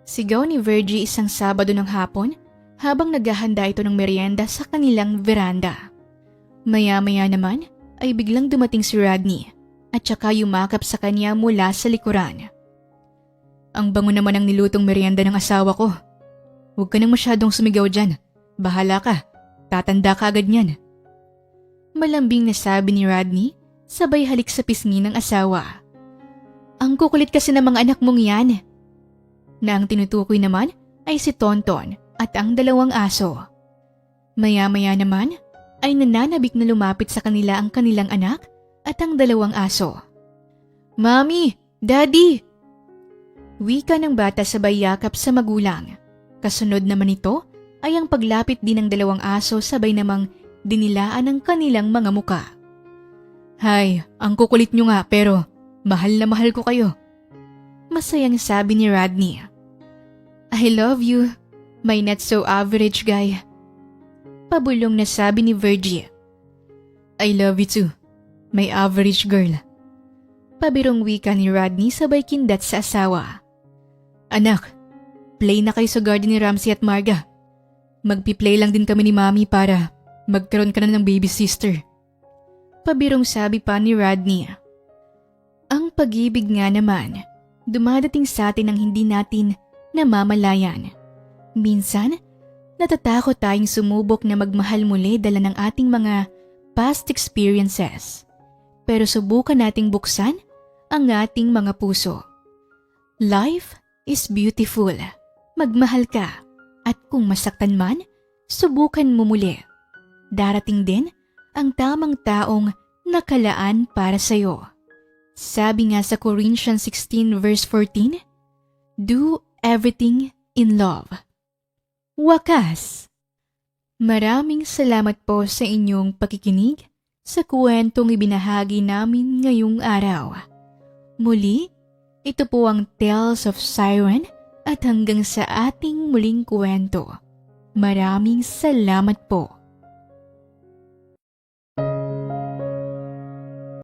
Sigaw ni Virgie isang Sabado ng hapon habang naghahanda ito ng merienda sa kanilang veranda. Maya-maya naman ay biglang dumating si Rodney at saka yumakap sa kanya mula sa likuran. Ang bango naman ang nilutong merienda ng asawa ko. Huwag ka nang masyadong sumigaw dyan. Bahala ka, tatanda ka agad niyan. Malambing na sabi ni Rodney, sabay halik sa pisngi ng asawa. Ang kukulit kasi ng mga anak mong yan. Na ang tinutukoy naman ay si Tonton at ang 2 aso. Maya-maya naman ay nananabik na lumapit sa kanila ang kanilang anak at ang 2 aso. Mommy! Daddy! Wika ng bata sabay yakap sa magulang. Kasunod naman ito ay ang paglapit din ng 2 aso sabay namang dinilaan ang kanilang mga muka. Hay, ang kukulit nyo nga pero mahal na mahal ko kayo. Masayang sabi ni Rodney. I love you, my not so average guy. Pabulong na sabi ni Virgie. I love you too, my average girl. Pabirong wika ni Rodney sabay kindat sa asawa. Anak, play na kayo sa garden ni Ramsey at Marga. Magpi-play lang din kami ni Mami para magkaroon ka na ng baby sister. Pabirong sabi pa ni Rodney. Ang pag-ibig nga naman, dumadating sa atin ang hindi natin namamalayan. Minsan, natatakot tayong sumubok na magmahal muli dala ng ating mga past experiences. Pero subukan nating buksan ang ating mga puso. Life is beautiful. Magmahal ka. At kung masaktan man, subukan mo muli. Darating din ang tamang taong nakalaan para sa'yo. Sabi nga sa Corinthians 16 verse 14, do everything in love. Wakas! Maraming salamat po sa inyong pakikinig sa kwentong ibinahagi namin ngayong araw. Muli, ito po ang Tales of Siren at hanggang sa ating muling kwento. Maraming salamat po.